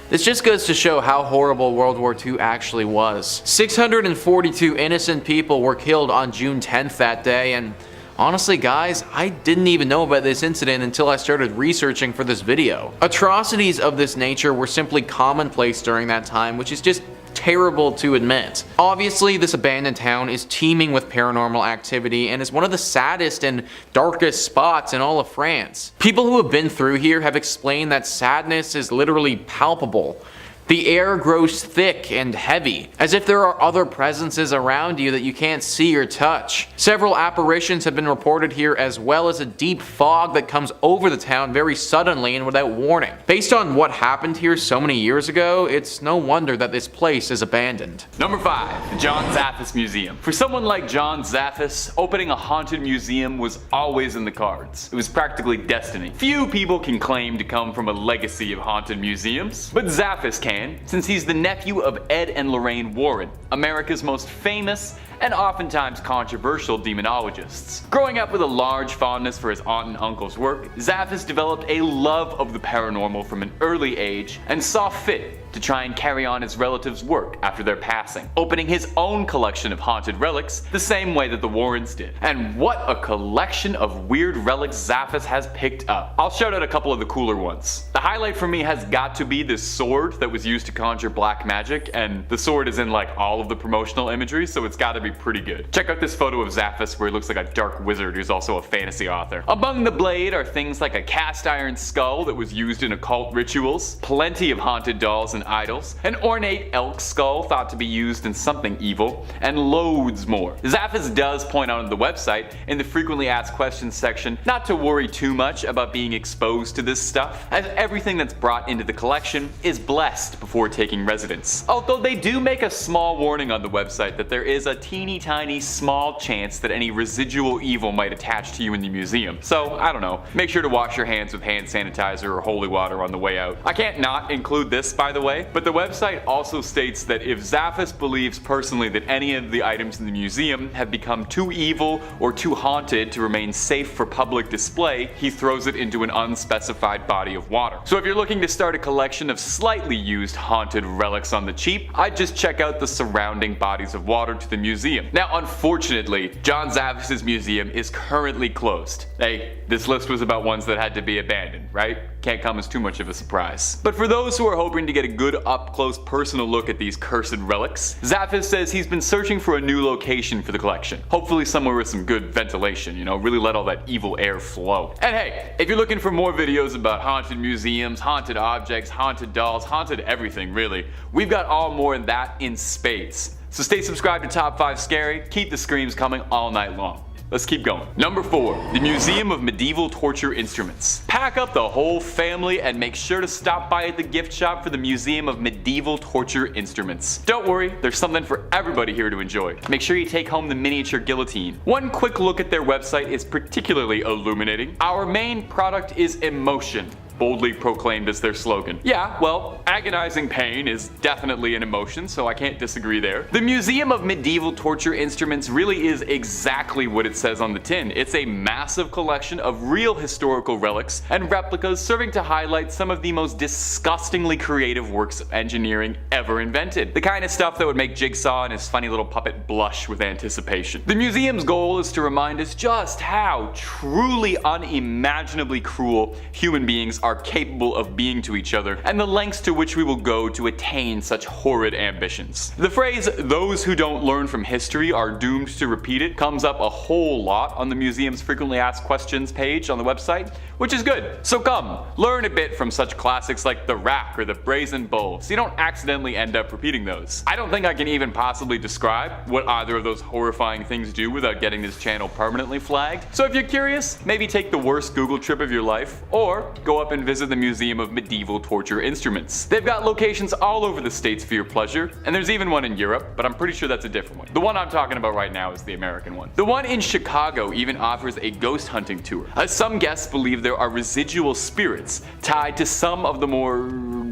This just goes to show how horrible World War II actually was. 642 innocent people were killed on June 10th that day, and honestly guys, I didn't even know about this incident until I started researching for this video. Atrocities of this nature were simply commonplace during that time, which is just terrible to admit. Obviously, this abandoned town is teeming with paranormal activity and is one of the saddest and darkest spots in all of France. People who have been through here have explained that sadness is literally palpable. The air grows thick and heavy, as if there are other presences around you that you can't see or touch. Several apparitions have been reported here, as well as a deep fog that comes over the town very suddenly and without warning. Based on what happened here so many years ago, it's no wonder that this place is abandoned. Number 5. The John Zaffis Museum. For someone like John Zaffis, opening a haunted museum was always in the cards. It was practically destiny. Few people can claim to come from a legacy of haunted museums, but Zaffis can, since he's the nephew of Ed and Lorraine Warren, America's most famous and oftentimes controversial demonologists. Growing up with a large fondness for his aunt and uncle's work, Zaffis developed a love of the paranormal from an early age and saw fit to try and carry on his relatives' work after their passing, opening his own collection of haunted relics the same way that the Warrens did. And what a collection of weird relics Zaffis has picked up. I'll shout out a couple of the cooler ones. The highlight for me has got to be this sword that was used to conjure black magic, and the sword is in like all of the promotional imagery, so it's gotta be pretty good. Check out this photo of Zaffis where he looks like a dark wizard who's also a fantasy author. Among the blade are things like a cast iron skull that was used in occult rituals, plenty of haunted dolls and idols, an ornate elk skull thought to be used in something evil, and loads more. Zaffis does point out on the website in the frequently asked questions section not to worry too much about being exposed to this stuff, as everything that's brought into the collection is blessed before taking residence. Although they do make a small warning on the website that there is a teeny tiny small chance that any residual evil might attach to you in the museum. So I don't know, make sure to wash your hands with hand sanitizer or holy water on the way out. I can't not include this by the way, but the website also states that if Zaffis believes personally that any of the items in the museum have become too evil or too haunted to remain safe for public display, he throws it into an unspecified body of water. So if you're looking to start a collection of slightly used haunted relics on the cheap, I'd just check out the surrounding bodies of water to the museum. Now unfortunately, John Zaffis' museum is currently closed. Hey, this list was about ones that had to be abandoned, right? can't come as too much of a surprise. But for those who are hoping to get a good up-close personal look at these cursed relics, Zaphis says he's been searching for a new location for the collection. Hopefully somewhere with some good ventilation, you know, really let all that evil air flow. And hey, if you're looking for more videos about haunted museums, haunted objects, haunted dolls, haunted everything really, we've got all more of that in spades. So stay subscribed to Top 5 Scary, keep the screams coming all night long. Let's keep going. Number 4, the Museum of Medieval Torture Instruments. Pack up the whole family and make sure to stop by at the gift shop for the Museum of Medieval Torture Instruments. Don't worry, there's something for everybody here to enjoy. Make sure you take home the miniature guillotine. One quick look at their website is particularly illuminating. Our main product is emotion, boldly proclaimed as their slogan. Yeah, well, agonizing pain is definitely an emotion, so I can't disagree there. The Museum of Medieval Torture Instruments really is exactly what it says on the tin. It's a massive collection of real historical relics and replicas serving to highlight some of the most disgustingly creative works of engineering ever invented. The kind of stuff that would make Jigsaw and his funny little puppet blush with anticipation. The museum's goal is to remind us just how truly unimaginably cruel human beings are capable of being to each other, and the lengths to which we will go to attain such horrid ambitions. The phrase, "those who don't learn from history are doomed to repeat it," comes up a whole lot on the museum's frequently asked questions page on the website, which is good. So come, learn a bit from such classics like the Rack or the Brazen Bull, so you don't accidentally end up repeating those. I don't think I can even possibly describe what either of those horrifying things do without getting this channel permanently flagged. So if you're curious, maybe take the worst Google trip of your life, or go up and visit the Museum of Medieval Torture Instruments. They've got locations all over the states for your pleasure, and there's even one in Europe, but I'm pretty sure that's a different one. The one I'm talking about right now is the American one. The one in Chicago even offers a ghost hunting tour, as some guests believe there are residual spirits tied to some of the more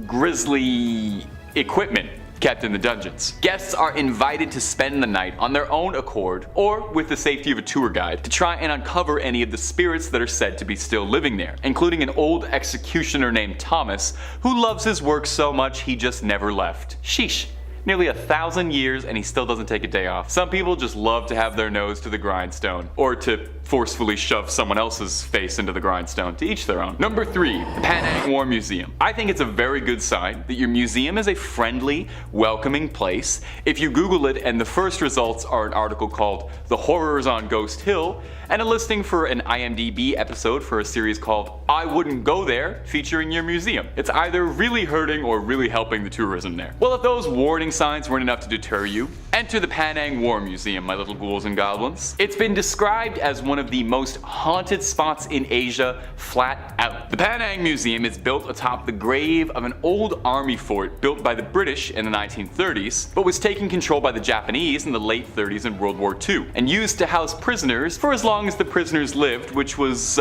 grisly equipment kept in the dungeons. Guests are invited to spend the night on their own accord or with the safety of a tour guide to try and uncover any of the spirits that are said to be still living there, including an old executioner named Thomas who loves his work so much he just never left. Sheesh. Nearly 1,000 years and he still doesn't take a day off. Some people just love to have their nose to the grindstone, or to forcefully shove someone else's face into the grindstone. To each their own. Number 3, the Penang War Museum. I think it's a very good sign that your museum is a friendly, welcoming place. If you Google it and the first results are an article called "The Horrors on Ghost Hill" and a listing for an IMDb episode for a series called "I Wouldn't Go There" featuring your museum, it's either really hurting or really helping the tourism there. Well, if those warning signs weren't enough to deter you, enter the Penang War Museum, my little ghouls and goblins. It's been described as one of the most haunted spots in Asia, flat out. The Penang Museum is built atop the grave of an old army fort built by the British in the 1930s, but was taken control by the Japanese in the late 30s in World War II, and used to house prisoners for as long as the prisoners lived, which was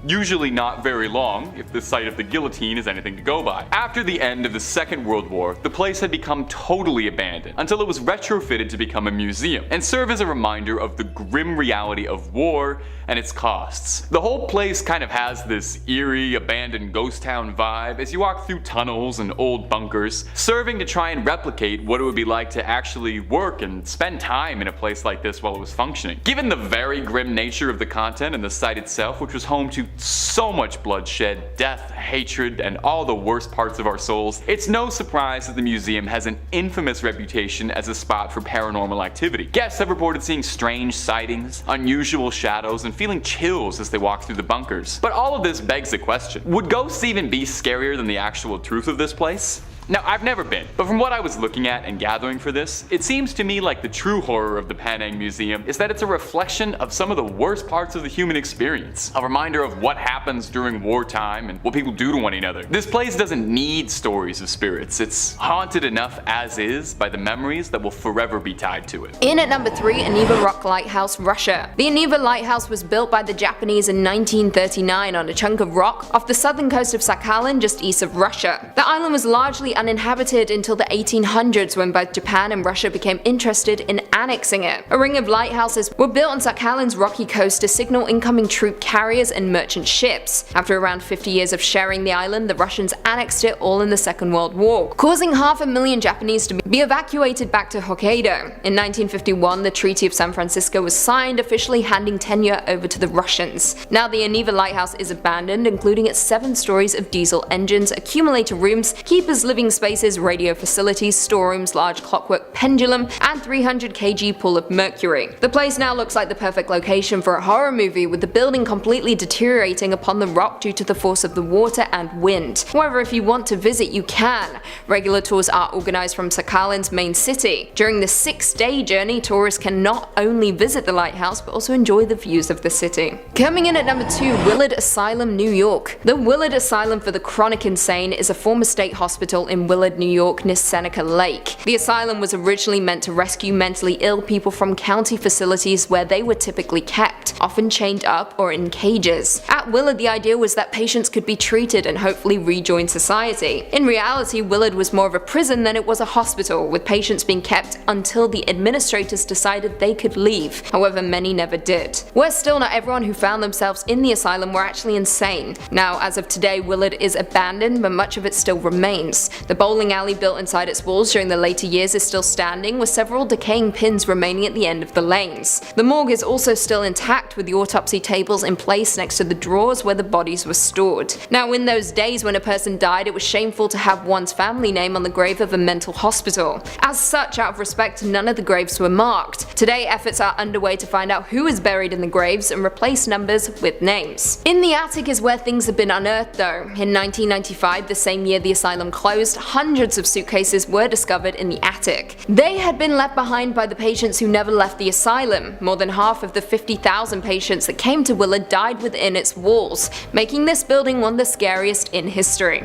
usually not very long, if the site of the guillotine is anything to go by. After the end of the Second World War, the place had become totally abandoned, until it was retrofitted to become a museum, and serve as a reminder of the grim reality of war and its costs. The whole place kind of has this eerie, abandoned ghost town vibe as you walk through tunnels and old bunkers, serving to try and replicate what it would be like to actually work and spend time in a place like this while it was functioning. Given the very grim nature of the content and the site itself, which was home to so much bloodshed, death, hatred, and all the worst parts of our souls, it's no surprise that the museum has an infamous reputation as a spot for paranormal activity. Guests have reported seeing strange sightings, unusual shadows, and feeling chills as they walk through the bunkers. But all of this begs the question, would ghosts even be scarier than the actual truth of this place? Now, I've never been, but from what I was looking at and gathering for this, it seems to me like the true horror of the Penang Museum is that it's a reflection of some of the worst parts of the human experience. A reminder of what happens during wartime and what people do to one another. This place doesn't need stories of spirits. It's haunted enough as is by the memories that will forever be tied to it. In at number 3, Aniva Rock Lighthouse, Russia. The Aniva Lighthouse was built by the Japanese in 1939 on a chunk of rock off the southern coast of Sakhalin, just east of Russia. The island was largely largely uninhabited until the 1800s when both Japan and Russia became interested in annexing it. A ring of lighthouses were built on Sakhalin's rocky coast to signal incoming troop carriers and merchant ships. After around 50 years of sharing the island, the Russians annexed it all in the Second World War, causing 500,000 Japanese to be evacuated back to Hokkaido. In 1951, the Treaty of San Francisco was signed, officially handing tenure over to the Russians. Now the Aniva Lighthouse is abandoned, including its 7 stories of diesel engines, accumulator rooms, keepers' living spaces, radio facilities, storerooms, large clockwork pendulum, and 300 kg pool of mercury. The place now looks like the perfect location for a horror movie, with the building completely deteriorating upon the rock due to the force of the water and wind. However, if you want to visit, you can. Regular tours are organized from Sakhalin's main city. During the 6-day journey, tourists can not only visit the lighthouse but also enjoy the views of the city. Coming in at number 2, Willard Asylum, New York. The Willard Asylum for the Chronic Insane is a former state hospital in Willard, New York, near Seneca Lake. The asylum was originally meant to rescue mentally ill people from county facilities where they were typically kept, often chained up or in cages. At Willard, the idea was that patients could be treated and hopefully rejoin society. In reality, Willard was more of a prison than it was a hospital, with patients being kept until the administrators decided they could leave. However, many never did. Worse still, not everyone who found themselves in the asylum were actually insane. Now, as of today, Willard is abandoned, but much of it still remains. The bowling alley built inside its walls during the later years is still standing, with several decaying pins remaining at the end of the lanes. The morgue is also still intact, with the autopsy tables in place next to the drawers where the bodies were stored. Now, in those days when a person died, it was shameful to have one's family name on the grave of a mental hospital. As such, out of respect, none of the graves were marked. Today, efforts are underway to find out who is buried in the graves and replace numbers with names. In the attic is where things have been unearthed though. In 1995, the same year the asylum closed, hundreds of suitcases were discovered in the attic. They had been left behind by the patients who never left the asylum. More than half of the 50,000 patients that came to Willard died within its walls, making this building one of the scariest in history.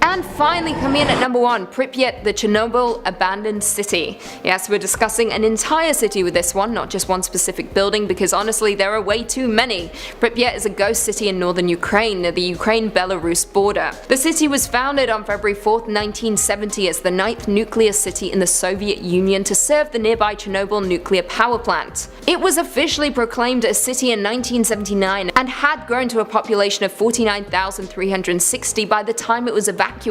And finally, coming in at number 1, Pripyat, the Chernobyl abandoned city. Yes, we're discussing an entire city with this one, not just one specific building, because honestly there are way too many. Pripyat is a ghost city in northern Ukraine, near the Ukraine-Belarus border. The city was founded on February 4th, 1970 as the 9th nuclear city in the Soviet Union to serve the nearby Chernobyl nuclear power plant. It was officially proclaimed a city in 1979 and had grown to a population of 49,360 by the time it was evacuated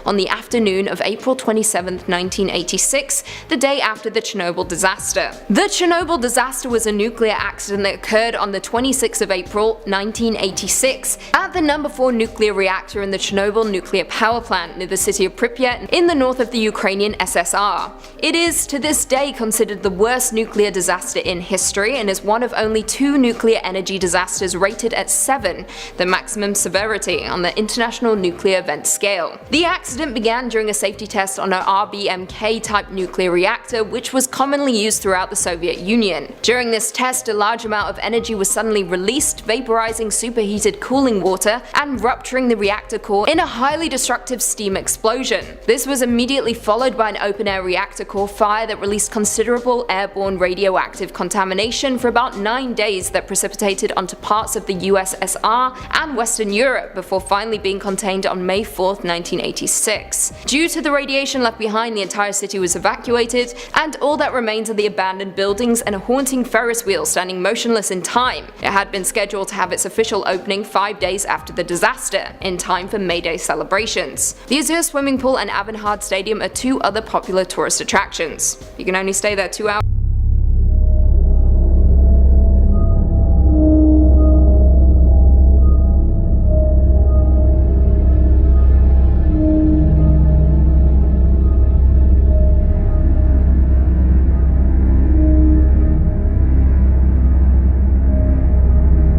on the afternoon of April 27, 1986, the day after the Chernobyl disaster. The Chernobyl disaster was a nuclear accident that occurred on the 26th of April 1986 at the number 4 nuclear reactor in the Chernobyl nuclear power plant near the city of Pripyat in the north of the Ukrainian SSR. It is to this day considered the worst nuclear disaster in history and is one of only 2 nuclear energy disasters rated at 7, the maximum severity on the International Nuclear Event Scale. The accident began during a safety test on an RBMK-type nuclear reactor, which was commonly used throughout the Soviet Union. During this test, a large amount of energy was suddenly released, vaporizing superheated cooling water and rupturing the reactor core in a highly destructive steam explosion. This was immediately followed by an open-air reactor core fire that released considerable airborne radioactive contamination for about 9 days that precipitated onto parts of the USSR and Western Europe before finally being contained on May 4th, 1986. Due to the radiation left behind, the entire city was evacuated, and all that remains are the abandoned buildings and a haunting Ferris wheel standing motionless in time. It had been scheduled to have its official opening 5 days after the disaster, in time for May Day celebrations. The Azure swimming pool and Avonhard Stadium are 2 other popular tourist attractions. You can only stay there 2 hours.